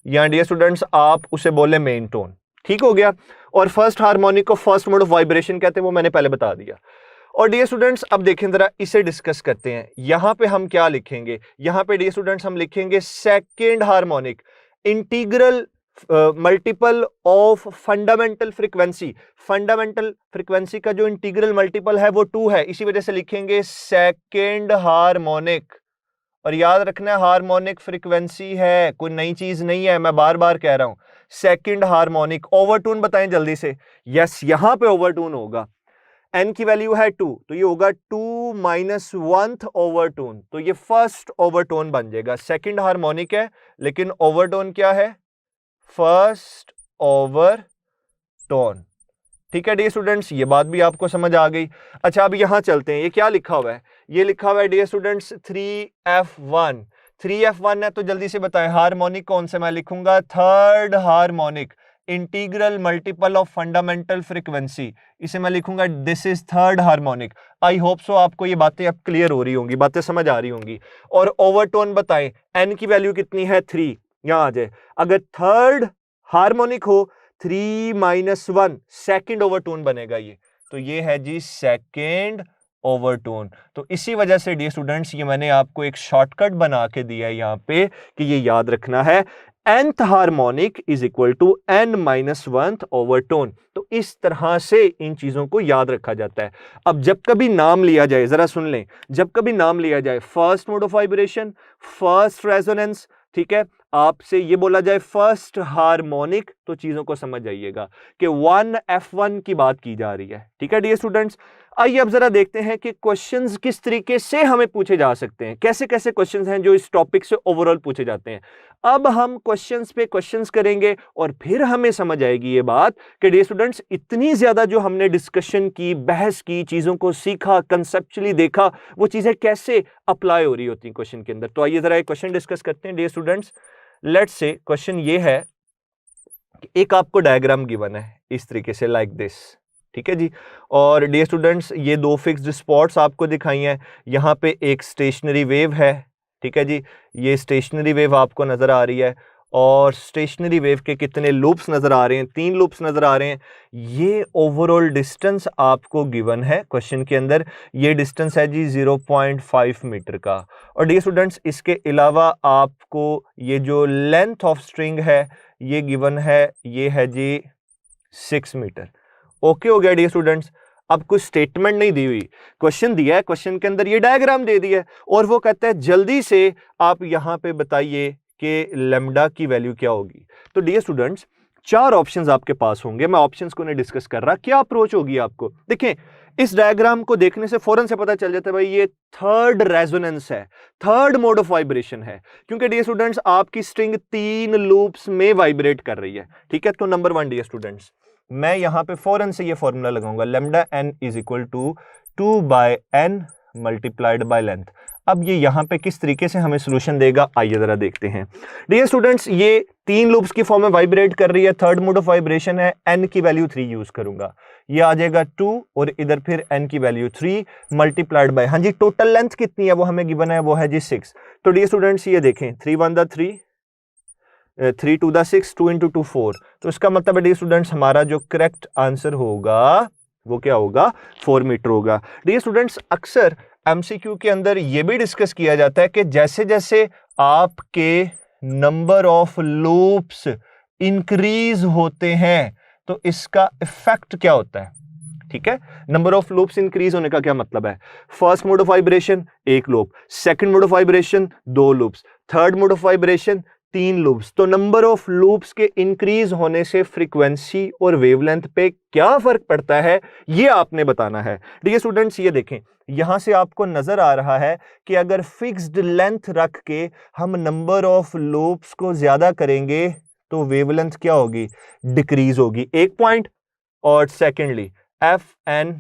[SPEAKER 1] यहां डियर स्टूडेंट्स आप उसे बोले मेन टोन। ठीक हो गया। और फर्स्ट हार्मोनिक को फर्स्ट मोड ऑफ वाइब्रेशन कहते हैं, वो मैंने पहले बता दिया। और डियर स्टूडेंट्स, अब देखें जरा, इसे डिस्कस करते हैं। यहां पे हम क्या लिखेंगे, यहां पे डियर स्टूडेंट्स हम लिखेंगे second harmonic, integral multiple of fundamental frequency. Fundamental frequency का जो इंटीग्रल मल्टीपल है वो 2 है, इसी वजह से लिखेंगे सेकंड हार्मोनिक। और याद रखना, हार्मोनिक फ्रीक्वेंसी है, कोई नई चीज नहीं है, मैं बार बार कह रहा हूं, सेकंड हार्मोनिक। ओवरटोन बताएं जल्दी से, यस यहां पे ओवरटोन होगा, n की वैल्यू है 2, तो ये होगा 2 - 1th ओवरटोन, तो ये फर्स्ट ओवरटोन बन जाएगा। सेकंड हार्मोनिक है लेकिन ओवरटोन क्या है, फर्स्ट ओवरटोन। ठीक है डियर स्टूडेंट्स, ये बात भी आपको समझ आ गई। अच्छा, अब यहां चलते हैं, ये क्या लिखा हुआ है, ये लिखा हुआ है डियर स्टूडेंट्स 3F1। 3F1 है, तो जल्दी से बताएं हार्मोनिक कौन से मैं लिखूंगा, third harmonic, integral multiple of fundamental frequency, इसे मैं लिखूंगा this is third harmonic. I hope so आपको ये बातें अब क्लियर हो रही होंगी, बातें समझ आ रही होंगी। और ओवरटोन बताएं, n की वैल्यू कितनी है, 3, यहां आ जाए। अगर थर्ड हार्मोनिक हो, 3 - 1 सेकंड ओवरटोन बनेगा ये, तो ये है जी सेकंड ओवरटोन। तो इसी वजह से डियर स्टूडेंट्स, ये मैंने आपको एक शॉर्टकट बना के दिया है यहाँ पे कि ये याद रखना है, nth harmonic is equal to n - 1th overtone. तो इस तरह से इन चीजों को याद रखा जाता है। अब जब कभी नाम लिया जाए, जरा सुन लें, जब कभी नाम लिया जाए first mode of vibration, first resonance, ठीक है, आपसे ये बोला जाए फर्स्ट हार्मोनिक, तो चीजों को समझ जाइएगा कि 1F1 की बात की जा रही है। ठीक है डियर स्टूडेंट्स, आइए अब जरा देखते हैं कि क्वेश्चंस किस तरीके से हमें पूछे जा सकते हैं, कैसे कैसे क्वेश्चंस हैं जो इस टॉपिक से ओवरऑल पूछे जाते हैं। अब हम क्वेश्चंस पे क्वेश्चंस करेंगे और फिर हमें समझ आएगी ये बात कि डियर स्टूडेंट्स, इतनी ज्यादा जो हमने डिस्कशन की, बहस की, चीजों को सीखा, कंसेप्चुअली देखा, वो चीजें कैसे अप्लाई हो रही होती हैं क्वेश्चन के अंदर। तो आइए जरा एक क्वेश्चन डिस्कस करते हैं dear students. Let's say question ये है कि एक आपको डायग्राम गिवन है इस तरीके से, लाइक दिस। ठीक है जी, और डियर स्टूडेंट्स, ये 2 फिक्स्ड स्पॉट्स आपको दिखाई हैं। यहाँ पे एक स्टेशनरी वेव है, ठीक है जी, ये स्टेशनरी वेव आपको नजर आ रही है, और स्टेशनरी वेव के कितने लूप्स नजर आ रहे हैं, 3 लूप्स नजर आ रहे हैं। ये ओवरऑल डिस्टेंस आपको गिवन है क्वेश्चन के अंदर, ये डिस्टेंस है जी 0.5 मीटर का। और डियर स्टूडेंट्स, इसके अलावा आपको ये जो लेंथ ऑफ स्ट्रिंग है ये गिवन है, ये है जी 6 मीटर। ओके हो गया डियर स्टूडेंट्स। अब कुछ स्टेटमेंट नहीं दी हुई, क्वेश्चन दिया है, क्वेश्चन के अंदर ये डायग्राम दे दिया है, और वो कहता है जल्दी से आप यहां पे बताइए कि लैम्डा की वैल्यू क्या होगी। तो डियर स्टूडेंट्स, 4 ऑप्शंस आपके पास होंगे, मैं ऑप्शंस को नहीं डिस्कस कर रहा, क्या अप्रोच होगी आपको। देखें इस डायग्राम को देखने से फौरन से पता चल जाता है भाई ये थर्ड रेजोनेंस है, थर्ड मोड ऑफ वाइब्रेशन है, क्योंकि डियर स्टूडेंट्स आपकी स्ट्रिंग 3 लूप्स में वाइब्रेट कर रही है। ठीक है, तो नंबर 1 डियर स्टूडेंट्स, मैं यहां पे फौरन से ये फॉर्मूला लगाऊंगा, lambda n is equal to 2/n multiplied by length. अब ये यहां पे किस तरीके से हमें सोल्यूशन देगा, आइए जरा देखते हैं। डियर स्टूडेंट्स ये 3 लूप्स की फॉर्म में वाइब्रेट कर रही है, थर्ड मोड ऑफ वाइब्रेशन है, n की वैल्यू 3 यूज करूंगा, ये आ जाएगा 2 और इधर फिर n की वैल्यू 3 मल्टीप्लाइड बाय, हाँ जी टोटल लेंथ कितनी है वो हमें गिवन है, वो है जी 6। तो डियर स्टूडेंट्स ये देखें 3 1 द 3 3 2 द 6 2 into 2 4, तो इसका मतलब है डियर स्टूडेंट्स हमारा जो करेक्ट आंसर होगा वो क्या होगा, 4 मीटर होगा। डियर स्टूडेंट्स अक्सर एमसीक्यू के अंदर यह भी डिस्कस किया जाता है कि जैसे जैसे आपके नंबर ऑफ लूप्स इंक्रीज होते हैं तो इसका इफेक्ट क्या होता है। ठीक है, नंबर ऑफ लूप्स इंक्रीज होने का क्या मतलब है, first mode of vibration 1 loop, second mode of vibration 2 loops, third mode of vibration 3 loops. तो नंबर ऑफ लूप्स के इंक्रीज होने से फ्रीक्वेंसी और वेवलेंथ पे क्या फर्क पड़ता है ये आपने बताना है। डियर स्टूडेंट्स ये देखें यहां से आपको नजर आ रहा है कि अगर फिक्स्ड लेंथ रख के हम नंबर ऑफ लूप्स को ज्यादा करेंगे तो वेवलेंथ क्या होगी, डिक्रीज होगी, एक पॉइंट। और secondly Fn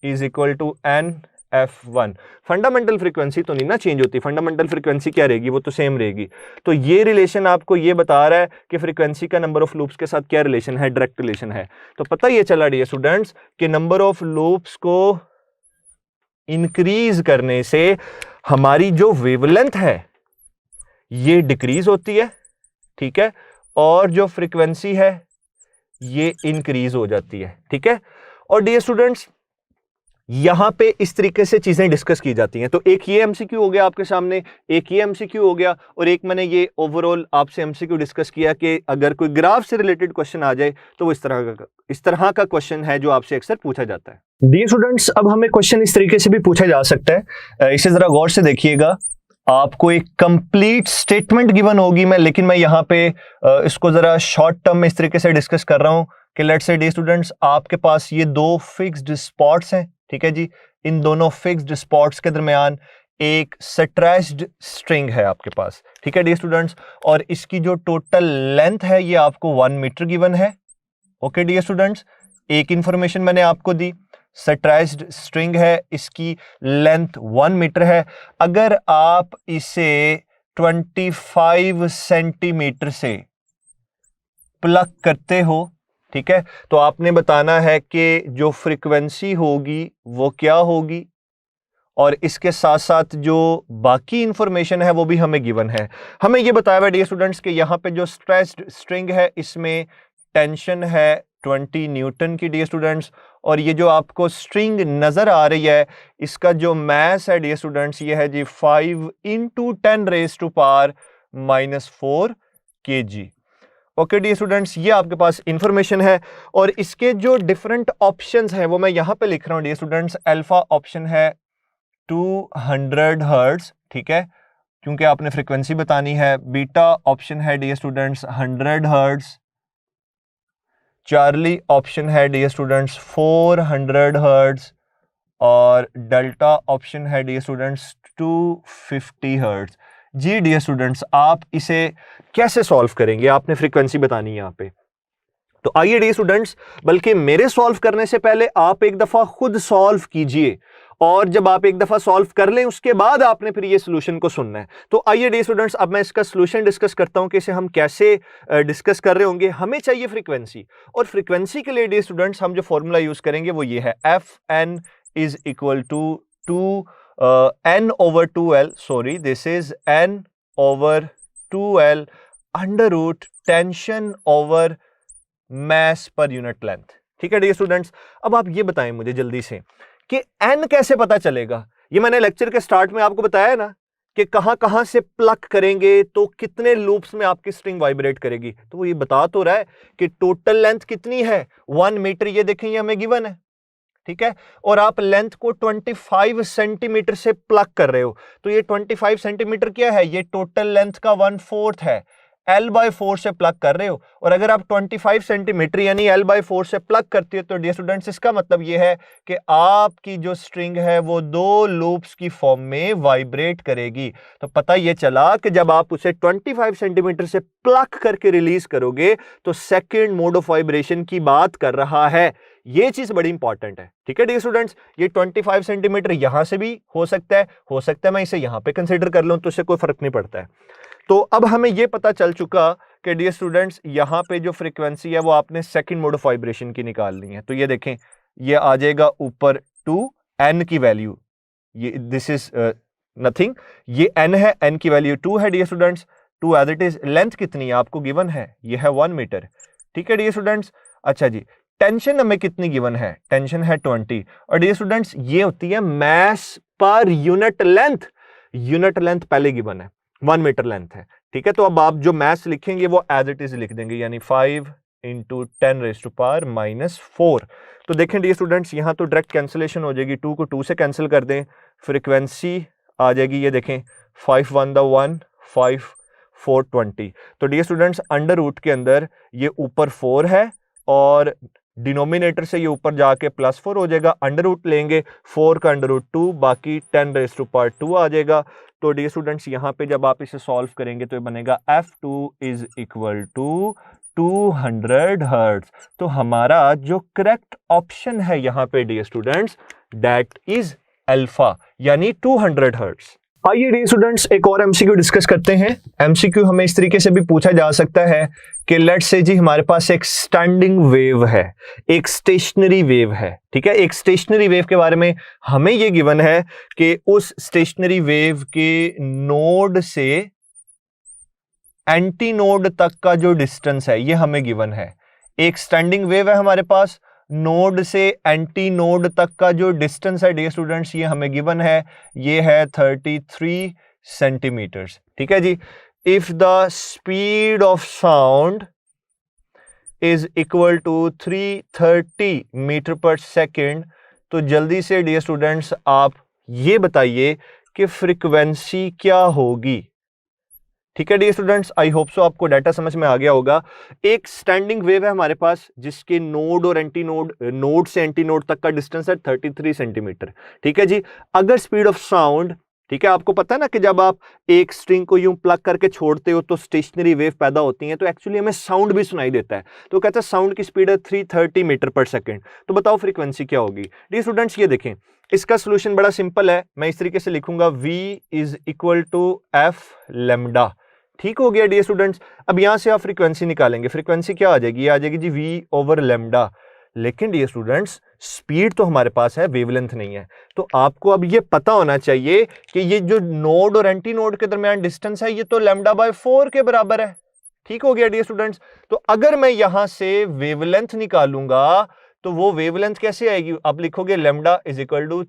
[SPEAKER 1] is equal to NF1, fundamental frequency तो नहीं ना चेंज होती, फंडामेंटल फ्रीक्वेंसी क्या रहेगी, वो तो सेम रहेगी। तो ये रिलेशन आपको ये बता रहा है कि फ्रीक्वेंसी का नंबर ऑफ लूप्स के साथ क्या रिलेशन है, डायरेक्ट रिलेशन है। तो पता ये चला डियर स्टूडेंट्स कि नंबर ऑफ लूप्स को इंक्रीज करने से हमारी जो वेवलेंथ है ये डिक्रीज होती है, ठीक है, और जो फ्रीक्वेंसी है ये इंक्रीज हो जाती है। ठीक है, और डियर स्टूडेंट्स यहां पे इस तरीके से चीजें डिस्कस की जाती हैं। तो एक ये एमसीक्यू हो गया आपके सामने, एक ये एमसीक्यू हो गया, और एक मैंने ये ओवरऑल आपसे एमसीक्यू डिस्कस किया कि अगर कोई ग्राफ से रिलेटेड क्वेश्चन आ जाए तो वो इस तरह का क्वेश्चन है जो आपसे अक्सर पूछा जाता है। डियर स्टूडेंट्स अब हमें क्वेश्चन इस तरीके से भी पूछा जा सकता है, इसे जरा गौर से देखिएगा। आपको एक कंप्लीट स्टेटमेंट गिवन होगी, लेकिन मैं यहाँ पे इसको जरा शॉर्ट टर्म में इस तरीके से डिस्कस कर रहा हूँ कि लेट्स से डियर स्टूडेंट्स आपके पास ये 2 फिक्स्ड स्पॉट्स हैं, ठीक है जी, इन दोनों फिक्स्ड स्पॉट्स के दरमियान एक स्ट्रेच्ड स्ट्रिंग है आपके पास, ठीक है डियर स्टूडेंट्स, और इसकी जो टोटल लेंथ है ये आपको 1 मीटर गिवन है। ओके डियर स्टूडेंट्स, एक इंफॉर्मेशन मैंने आपको दी, स्ट्रेच्ड स्ट्रिंग है, इसकी लेंथ 1 मीटर है। अगर आप इसे 25 सेंटीमीटर से प्लग करते हो, ठीक है, तो आपने बताना है कि जो फ्रीक्वेंसी होगी वो क्या होगी, और इसके साथ साथ जो बाकी इंफॉर्मेशन है वो भी हमें गिवन है। हमें ये बताया हुआ डियर स्टूडेंट्स कि यहाँ पे जो स्ट्रेच्ड स्ट्रिंग है इसमें टेंशन है 20 न्यूटन की डियर स्टूडेंट्स, और ये जो आपको स्ट्रिंग नजर आ रही है इसका जो मास है डियर स्टूडेंट्स ये है जी 5 × 10⁻⁻⁴ kg। ओके डियर स्टूडेंट्स, ये आपके पास इंफॉर्मेशन है, और इसके जो डिफरेंट ऑप्शंस हैं वो मैं यहाँ पे लिख रहा हूँ डियर स्टूडेंट्स। अल्फा ऑप्शन है 200 हर्ट्ज, ठीक है, क्योंकि आपने फ्रीक्वेंसी बतानी है। बीटा ऑप्शन है dear students 100 hertz. Charlie option है डियर स्टूडेंट्स 400 हर्ट्ज, और डेल्टा ऑप्शन है डियर स्टूडेंट्स 250 हर्ट्ज। जी डियर स्टूडेंट्स आप इसे कैसे सॉल्व करेंगे, आपने फ्रीक्वेंसी बतानी है यहाँ पे। तो आइए डियर स्टूडेंट्स, बल्कि मेरे सॉल्व करने से पहले आप एक दफा खुद सॉल्व कीजिए, और जब आप एक दफा सॉल्व कर लें उसके बाद आपने फिर ये सॉल्यूशन को सुनना है। तो आइए डियर स्टूडेंट्स अब मैं इसका सॉल्यूशन डिस्कस करता हूं कि इसे हम कैसे डिस्कस कर रहे होंगे। हमें चाहिए फ्रीक्वेंसी, और फ्रीक्वेंसी के लिए डियर स्टूडेंट्स हम जो फॉर्मूला यूज करेंगे वो ये है, Fn is equal to n/2l, sorry this is n/2l √ tension over mass per unit length. ठीक है डियर स्टूडेंट्स, अब आप ये बताएं मुझे जल्दी से कि n कैसे पता चलेगा। ये मैंने लेक्चर के स्टार्ट में आपको बताया है ना कि कहां से प्लग करेंगे तो कितने लूप्स में आपकी स्ट्रिंग वाइब्रेट करेगी। तो वो ये बता तो रहा है कि टोटल लेंथ कितनी है 1 मीटर, ये देखें ये हमें गिवन है, ठीक है, और आप लेंथ को 25 सेंटीमीटर से प्लग कर रहे हो, तो ये 25 सेंटीमीटर क्या है, ये टोटल लेंथ का 1/4 है। L/4 से प्लग कर रहे हो, और अगर आप 25 सेंटीमीटर यानी L/4 से प्लग करते हो, तो डियर स्टूडेंट्स इसका मतलब ये है कि आपकी जो स्ट्रिंग है वो 2 लूप्स की फॉर्म में वाइब्रेट करेगी। तो पता ये चला कि जब आप उसे 25 सेंटीमीटर से प्लग करके रिलीज करोगे तो सेकंड मोड ऑफ वाइब्रेशन की बात कर रहा है। ये चीज बड़ी इंपॉर्टेंट है, ठीक है डियर स्टूडेंट्स। ये 25 सेंटीमीटर यहां से भी हो सकता है मैं इसे यहां पे कंसीडर कर लूं तो इससे कोई फर्क नहीं पड़ता है। तो अब हमें यह पता चल चुका कि डियर स्टूडेंट्स यहां पे जो फ्रीक्वेंसी है वो आपने सेकंड मोड ऑफ वाइब्रेशन की निकालनी है। तो ये देखें, ये आ जाएगा ऊपर 2n की वैल्यू, ये दिस इज नथिंग, ये n है, n की वैल्यू 2 है dear students, 2 as it is. Length कितनी है आपको गिवन है, ये है 1 मीटर, ठीक है डियर स्टूडेंट्स। अच्छा जी, टेंशन हमें कितनी गिवन है, टेंशन है 20, और डियर स्टूडेंट्स ये होती है mass per unit length. Unit length पहले गिवन है, 1 मीटर लेंथ है, ठीक है। तो अब आप जो मास लिखेंगे वो एज इट इज लिख देंगे, यानी 5 × 10⁻⁻⁴। तो देखें डियर स्टूडेंट्स यहां तो डायरेक्ट कैंसिलेशन हो जाएगी, 2 को 2 से कैंसिल कर दें, फ्रीक्वेंसी आ जाएगी, ये देखें 5 1 1 5 4 20। तो डियर स्टूडेंट्स अंडर रूट के अंदर ये ऊपर 4 है और डिनोमिनेटर से ये ऊपर जाके +4 हो जाएगा, अंडर रूट लेंगे 4 का अंडर रूट 2, बाकी 10⁻² आ जाएगा। तो डियर स्टूडेंट्स यहाँ पे जब आप इसे सॉल्व करेंगे तो ये बनेगा F2 is equal to 200 hertz. तो हमारा जो करेक्ट ऑप्शन है यहाँ पे dear students that is alpha, यानी 200 हर्ट्ज। आइए डियर स्टूडेंट्स एक और एमसीक्यू डिस्कस करते हैं। एमसीक्यू हमें इस तरीके से भी पूछा जा सकता है कि लेट्स से जी हमारे पास एक स्टैंडिंग वेव है, एक स्टेशनरी वेव है, ठीक है। एक स्टेशनरी वेव के बारे में हमें यह गिवन है कि उस स्टेशनरी वेव के नोड से एंटी नोड तक का जो डिस्टेंस है ये हमें गिवन है। एक स्टैंडिंग वेव है हमारे पास, नोड से एंटी नोड तक का जो डिस्टेंस है डियर स्टूडेंट्स ये हमें गिवन है, ये है 33 सेंटीमीटर्स, ठीक है जी। If the speed of sound is equal to 330 metre per second, तो जल्दी से डियर स्टूडेंट्स आप ये बताइए कि फ्रीक्वेंसी क्या होगी, ठीक है dear students. I hope so आपको डाटा समझ में आ गया होगा। एक स्टैंडिंग वेव है हमारे पास जिसके नोड और एंटी नोड, नोड से एंटी नोड तक का डिस्टेंस है 33 सेंटीमीटर, ठीक है जी। अगर स्पीड ऑफ साउंड, ठीक है, आपको पता है ना कि जब आप एक स्ट्रिंग को यूं प्लग करके छोड़ते हो तो स्टेशनरी वेव पैदा होती है, तो एक्चुअली हमें साउंड भी सुनाई देता है। तो कहते हैं साउंड की स्पीड है 330 मीटर पर सेकेंड, तो बताओ फ्रीक्वेंसी क्या होगी डियर स्टूडेंट्स। ये देखें इसका सोल्यूशन बड़ा सिंपल है, मैं इस तरीके से लिखूंगा v is equal to f lambda, ठीक हो गया डियर स्टूडेंट्स। अब यहां से आप फ्रीक्वेंसी निकालेंगे, फ्रीक्वेंसी क्या आ जाएगी, ये आ जाएगी जी v/λ। लेकिन डियर स्टूडेंट्स स्पीड तो हमारे पास है, वेवलेंथ नहीं है। तो आपको अब ये पता होना चाहिए कि ये जो नोड और एंटी नोड के दरमियान डिस्टेंस है ये तो λ/4 के बराबर है, ठीक हो गया डियर स्टूडेंट्स। तो अगर मैं यहां से वेवलेंथ निकालूंगा तो वो वेवलेंथ कैसे आएगी, आप लिखोगे λ is equal to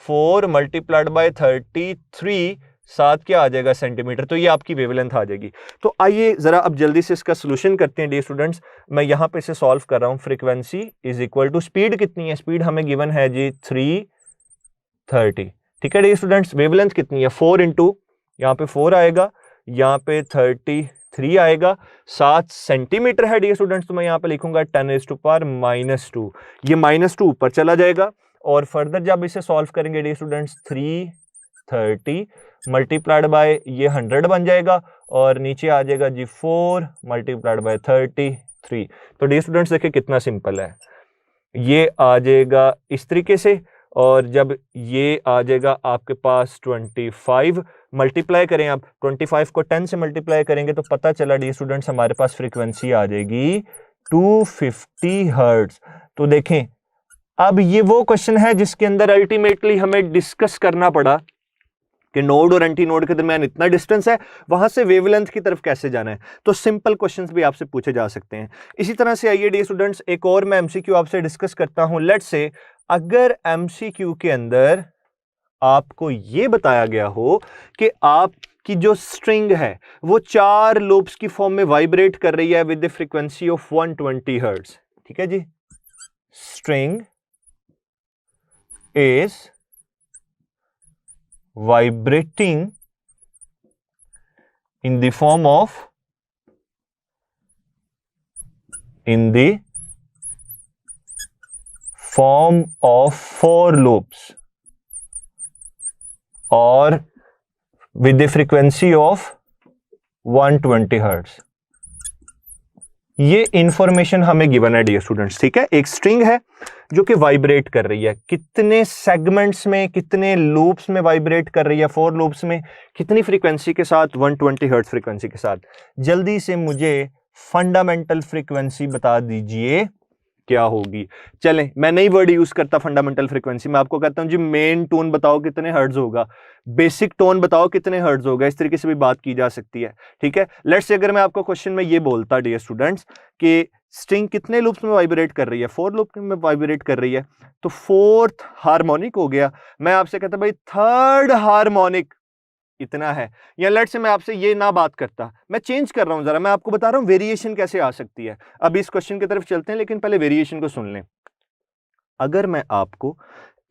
[SPEAKER 1] 4 multiplied by 33, साथ क्या आ जाएगा सेंटीमीटर, तो ये आपकी वेवलेंथ आ जाएगी। तो आइए जरा अब जल्दी से इसका सोल्यूशन करते हैं डियर स्टूडेंट्स। मैं यहां पे इसे सॉल्व कर रहा हूं, frequency is equal to speed कितनी है, स्पीड हमें गिवन है जी 330, ठीक है डियर स्टूडेंट्स। वेवलेंथ कितनी है 4 इंटू यहाँ पे 4 आएगा, यहाँ पे 33 आएगा, 7 सेंटीमीटर है डियर स्टूडेंट्स। तो मैं यहाँ पे लिखूंगा 10⁻⁻², ये -2 ऊपर चला जाएगा और फर्दर जब इसे सॉल्व करेंगे डियर स्टूडेंट्स 330 मल्टीप्लाइड बाय ये 100 बन जाएगा और नीचे आ जाएगा जी 4 मल्टीप्लाइड बाय 33। तो डियर स्टूडेंट्स देखिए कितना सिंपल है, ये आ जाएगा इस तरीके से, और जब ये आ जाएगा आपके पास 25 मल्टीप्लाई करें आप 25 को 10 से मल्टीप्लाई करेंगे तो पता चला डियर स्टूडेंट्स हमारे पास फ्रीक्वेंसी आ जाएगी 250 हर्ट्ज। तो देखें अब ये वो क्वेश्चन है जिसके अंदर अल्टीमेटली हमें डिस्कस करना पड़ा कि नोड और एंटी नोड के दरमियान इतना डिस्टेंस है, वहां से वेवलेंथ की तरफ कैसे जाना है। तो सिंपल क्वेश्चंस भी आपसे पूछे जा सकते हैं। इसी तरह से आइए डियर स्टूडेंट्स एक और मैं एमसीक्यू आपसे डिस्कस करता हूं। लेट्स से अगर एमसीक्यू के अंदर आपको यह बताया गया हो कि आपकी जो स्ट्रिंग है वो 4 लूप्स की फॉर्म में वाइब्रेट कर रही है with the frequency of 120 hertz, ठीक है जी। String is vibrating in the form of 4 loops or with the frequency of 120 hertz. ये इंफॉर्मेशन हमें गिवन है डियर स्टूडेंट्स, ठीक है। एक स्ट्रिंग है जो कि वाइब्रेट कर रही है, कितने सेगमेंट्स में, कितने लूप्स में वाइब्रेट कर रही है, 4 लूप्स में, कितनी फ्रीक्वेंसी के साथ, 120 हर्ट्ज फ्रीक्वेंसी के साथ। जल्दी से मुझे फंडामेंटल फ्रीक्वेंसी बता दीजिए क्या होगी। चलें, मैं नई वर्ड यूज करता फंडामेंटल फ्रीक्वेंसी, मैं आपको कहता हूं जी मेन टोन बताओ कितने हर्ट्ज होगा, बेसिक टोन बताओ कितने हर्ट्ज होगा। इस तरीके से भी बात की जा सकती है, ठीक है। लेट्स से अगर मैं आपको क्वेश्चन में ये बोलता डियर स्टूडेंट्स कि स्ट्रिंग कितने लूप्स में वाइब्रेट कर रही है, 4 लूप में वाइब्रेट कर रही है, तो 4th हार्मोनिक हो गया। मैं आपसे कहता भाई 3rd हार्मोनिक इतना है। या लेट से मैं आपसे ये ना बात करता, मैं चेंज कर रहा हूं जरा, मैं आपको बता रहा हूं वेरिएशन कैसे आ सकती है। अब इस क्वेश्चन की तरफ चलते हैं, लेकिन पहले वेरिएशन को सुन लें। अगर मैं आपको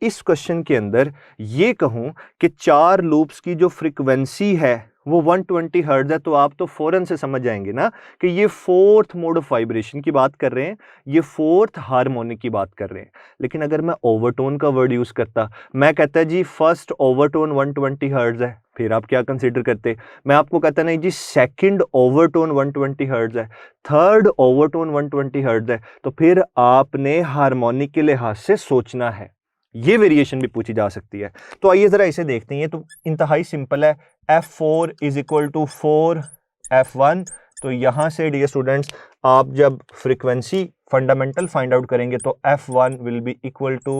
[SPEAKER 1] इस क्वेश्चन के अंदर ये कहूं कि 4 लूप्स की जो फ्रीक्वेंसी है वो 120 हर्ट्ज है, तो आप तो फौरन से समझ जाएंगे ना कि ये 4th मोड ऑफ वाइब्रेशन की बात कर रहे हैं, ये 4th हार्मोनिक की बात कर रहे हैं। लेकिन अगर मैं ओवरटोन का वर्ड यूज करता, मैं कहता जी फर्स्ट ओवरटोन 120 हर्ट्ज है, फिर आप क्या कंसीडर करते, मैं आपको कहता नहीं जी सेकंड ओवरटोन 120 हर्ट्ज है, 3rd ओवरटोन 120 हर्ट्ज है, तो फिर आपने हार्मोनिक के लिहाज से सोचना है। ये वेरिएशन भी पूछी जा सकती है। तो आइए जरा इसे देखते हैं, ये तो इंतहाई सिंपल है। F4 is equal to 4 F1। तो यहां से डियर स्टूडेंट्स आप जब फ्रीक्वेंसी फंडामेंटल फाइंड आउट करेंगे तो F1 will be equal to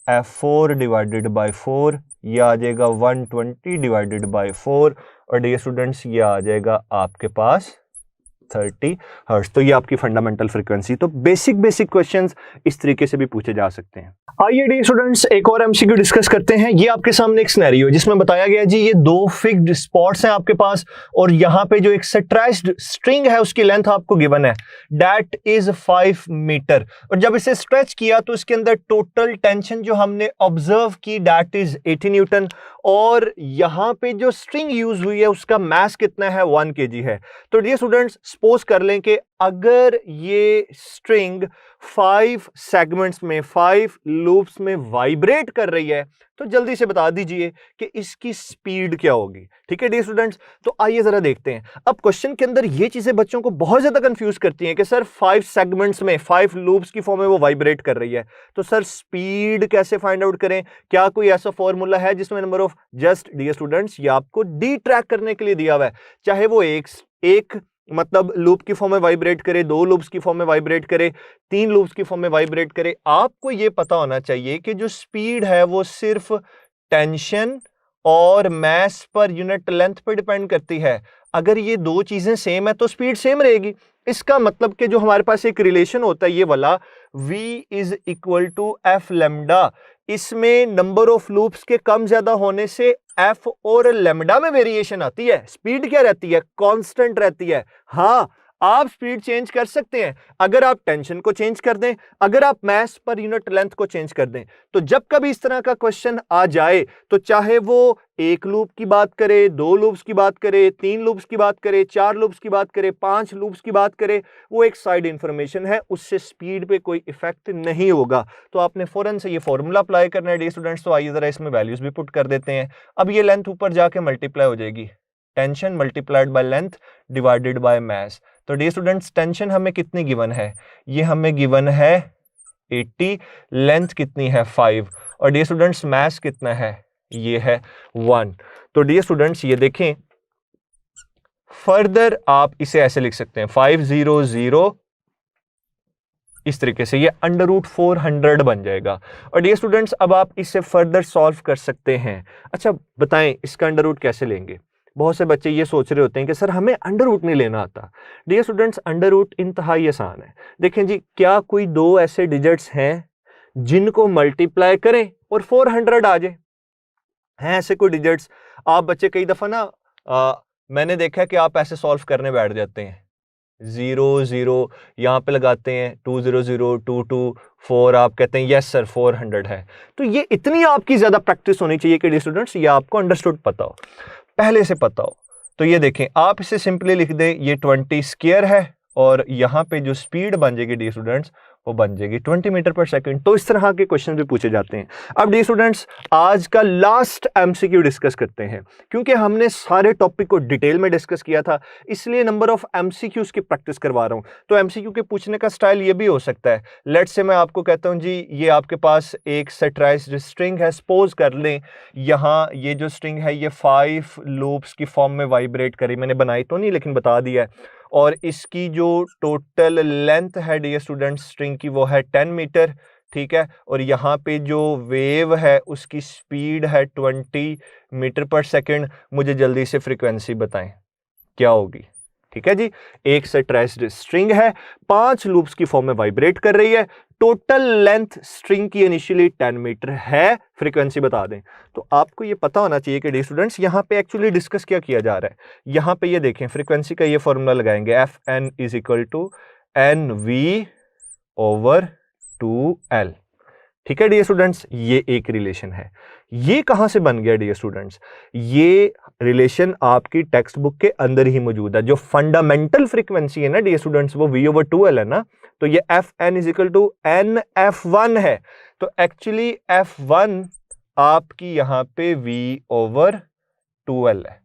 [SPEAKER 1] F4 divided by 4, ये आ जाएगा 120 डिवाइडेड बाय 4, और डियर स्टूडेंट्स ये आ जाएगा आपके पास 30 हर्ट्ज। तो ये आपकी फंडामेंटल फ्रीक्वेंसी। तो बेसिक क्वेश्चंस इस तरीके से भी पूछे जा सकते हैं। आइए डियर स्टूडेंट्स एक और एमसीक्यू डिस्कस करते हैं। ये आपके सामने एक सिनेरियो है जिसमें बताया गया जी ये 2 फिक्स्ड स्पॉट्स हैं आपके पास, और यहां पे जो एक स्ट्रेच्ड स्ट्रिंग है उसकी लेंथ आपको गिवन है, दैट इज 5 मीटर। और जब इसे स्ट्रेच किया तो इसके अंदर टोटल टेंशन जो हमने ऑब्जर्व की दैट इज 80 न्यूटन, और यहां पे जो स्ट्रिंग यूज हुई है उसका मास कितना है, 1 kg है। तो डियर स्टूडेंट्स सपोज कर लें कि अगर ये स्ट्रिंग 5 सेगमेंट्स में, 5 लूप्स में वाइब्रेट कर रही है, तो जल्दी से बता दीजिए कि इसकी स्पीड क्या होगी। ठीक है डियर स्टूडेंट्स, तो आइए जरा देखते हैं। अब क्वेश्चन के अंदर ये चीजें बच्चों को बहुत ज्यादा कंफ्यूज करती हैं कि सर 5 सेगमेंट्स में 5 लूप्स की फॉर्म में वो वाइब्रेट कर रही है, तो सर स्पीड कैसे फाइंड आउट करें? क्या कोई ऐसा फॉर्मूला है जिसमें number of, just dear students ये आपको डी ट्रैक करने के लिए दिया हुआ है, चाहे वो एक मतलब लूप की फॉर्म में वाइब्रेट करे, 2 लूप्स की फॉर्म में वाइब्रेट करे, 3 लूप्स की फॉर्म में वाइब्रेट करे, आपको यह पता होना चाहिए कि जो स्पीड है वो सिर्फ टेंशन और मास पर यूनिट लेंथ पर डिपेंड करती है। अगर ये 2 चीजें सेम है तो स्पीड सेम रहेगी। इसका मतलब कि जो हमारे पास एक रिलेशन होता है ये वाला v is equal to F lambda, इसमें नंबर ऑफ लूप्स के कम ज्यादा होने से एफ और लेमडा में वेरिएशन आती है, स्पीड क्या रहती है, कांस्टेंट रहती है। हाँ, आप स्पीड चेंज कर सकते हैं अगर आप टेंशन को चेंज कर दें, अगर आप मास पर यूनिट लेंथ को चेंज कर दें। तो जब कभी इस तरह का क्वेश्चन आ जाए तो चाहे वो 1 लूप की बात करे, 2 लूप्स की बात करे, 3 लूप्स की बात करे, 4 लूप्स की बात करे, 5 लूप्स की बात करे, वो एक साइड इंफॉर्मेशन है, उससे स्पीड पे कोई इफेक्ट नहीं होगा। तो आपने फौरन से ये फॉर्मूला अप्लाई करना है डियर स्टूडेंट्स। तो आइए जरा इसमें वैल्यूज भी पुट कर देते हैं। अब ये लेंथ ऊपर जाके मल्टीप्लाई हो जाएगी, tension multiplied by length divided by mass. तो डियर स्टूडेंट्स टेंशन हमें कितनी गिवन है, ये हमें गिवन है 80, लेंथ कितनी है 5, और डियर स्टूडेंट्स मास कितना है, ये है 1। तो डियर स्टूडेंट्स ये देखें, फर्दर आप इसे ऐसे लिख सकते हैं 500, इस तरीके से ये √400 बन जाएगा। और डियर स्टूडेंट्स अब आप इसे फर्दर सॉल्व कर सकते हैं। अच्छा बताएं इसका अंडर रूट कैसे लेंगे? बहुत से बच्चे ये सोच रहे होते हैं कि सर हमें अंडर रूट नहीं लेना आता। डियर स्टूडेंट्स अंडर रूट इंतहाई आसान है। देखें जी, क्या कोई 2 ऐसे डिजिट्स हैं जिनको मल्टीप्लाई करें और 400 आ जाए? हैं ऐसे कोई डिजिट्स? आप बच्चे कई दफा ना मैंने देखा है कि आप ऐसे सॉल्व करने बैठ जाते हैं, 0 0 यहाँ पे लगाते हैं, 2 0 0 2 2 4, आप कहते हैं यस सर 400 है। तो ये इतनी आपकी ज्यादा प्रैक्टिस होनी चाहिए कि स्टूडेंट्स ये आपको अंडरस्टूड पता हो, पहले से पता हो। तो ये देखें, आप इसे सिंपली लिख दें, ये 20 स्क्वायर है और यहाँ पे जो स्पीड बन जाएगी डियर स्टूडेंट्स वो बन जाएगी 20 मीटर पर सेकंड। तो इस तरह के क्वेश्चन भी पूछे जाते हैं। अब डियर स्टूडेंट्स आज का लास्ट एमसीक्यू डिस्कस करते हैं, क्योंकि हमने सारे टॉपिक को डिटेल में डिस्कस किया था, इसलिए नंबर ऑफ एमसीक्यूज की प्रैक्टिस करवा रहा हूं। तो एमसीक्यू के पूछने का स्टाइल ये भी हो सकता है, लेट्स से मैं आपको कहता हूं जी ये आपके पास एक सेटराइज्ड स्ट्रिंग है, सपोज कर लें यहाँ ये जो स्ट्रिंग है ये 5 लूप्स की फॉर्म में वाइब्रेट करी, मैंने बनाई तो नहीं लेकिन बता दिया है, और इसकी जो टोटल लेंथ है डियर स्टूडेंट्स स्ट्रिंग की वो है 10 मीटर, ठीक है, और यहाँ पे जो वेव है उसकी स्पीड है 20 मीटर पर सेकंड। मुझे जल्दी से फ्रीक्वेंसी बताएं क्या होगी। ठीक है जी, एक सेटराइज्ड स्ट्रिंग है, 5 लूप्स की फॉर्म में वाइब्रेट कर रही है, टोटल लेंथ स्ट्रिंग की इनिशियली 10 मीटर है, फ्रीक्वेंसी बता दें। तो आपको ये पता होना चाहिए कि डियर स्टूडेंट्स यहाँ पे एक्चुअली डिस्कस क्या किया जा रहा है। यहाँ पे ये देखें, फ्रीक्वेंसी का ये फॉर्मूला लगाएंगे, Fn is equal to NV over 2L। ठीक है डियर स्टूडेंट्स, ये एक रिलेशन है। ये कहां से बन गया डियर स्टूडेंट्स, ये रिलेशन आपकी टेक्स्ट बुक के अंदर ही मौजूद है। जो फंडामेंटल फ्रीक्वेंसी है ना डियर स्टूडेंट्स वो V ओवर 2L है ना, तो ये Fn is equal to NF1 है। तो एक्चुअली F1 आपकी यहां पे V ओवर 2L है।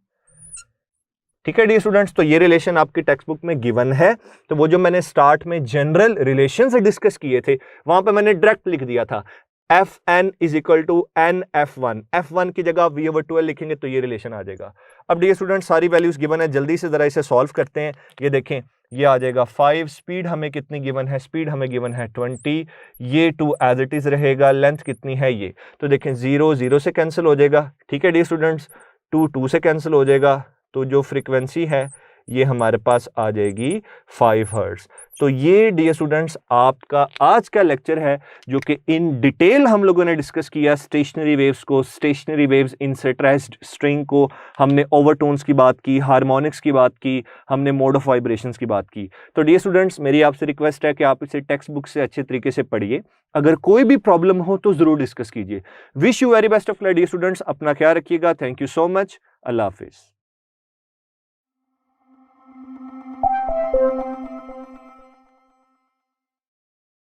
[SPEAKER 1] ठीक है डियर स्टूडेंट्स, तो ये रिलेशन आपकी टेक्स्ट बुक में गिवन है। तो वो जो मैंने स्टार्ट में जनरल रिलेशन से डिस्कस किए थे वहां पे मैंने डायरेक्ट लिख दिया था Fn is equal to NF1, F1 की जगह V ओवर 2L लिखेंगे तो ये रिलेशन आ जाएगा। अब डियर स्टूडेंट्स सारी वैल्यूज गिवन है, जल्दी से जरा इसे सॉल्व करते हैं। ये देखें, ये आ जाएगा 5, स्पीड हमें कितनी गिवन है, स्पीड हमें गिवन है 20, ये 2 एज इट इज रहेगा, लेंथ कितनी है ये, तो देखें 0 0 से कैंसिल हो जाएगा। ठीक है डियर स्टूडेंट्स, 2 2 से कैंसिल हो जाएगा, तो जो फ्रीक्वेंसी है ये हमारे पास आ जाएगी 5 हर्ट्ज। तो ये डियर स्टूडेंट्स आपका आज का लेक्चर है जो कि इन डिटेल हम लोगों ने डिस्कस किया स्टेशनरी वेव्स को, स्टेशनरी वेव्स इन सेटराइज्ड स्ट्रिंग को, हमने ओवरटोन्स की बात की, हार्मोनिक्स की बात की, हमने मोड ऑफ वाइब्रेशंस की बात की। तो डियर स्टूडेंट्स मेरी आपसे रिक्वेस्ट है कि आप इसे टेक्स्ट बुक से अच्छे तरीके से पढ़िए, अगर कोई भी प्रॉब्लम हो तो जरूर डिस्कस कीजिए। Wish you very best of luck dear students, अपना ख्याल रखिएगा। थैंक यू सो मच, अल्लाह हाफिज।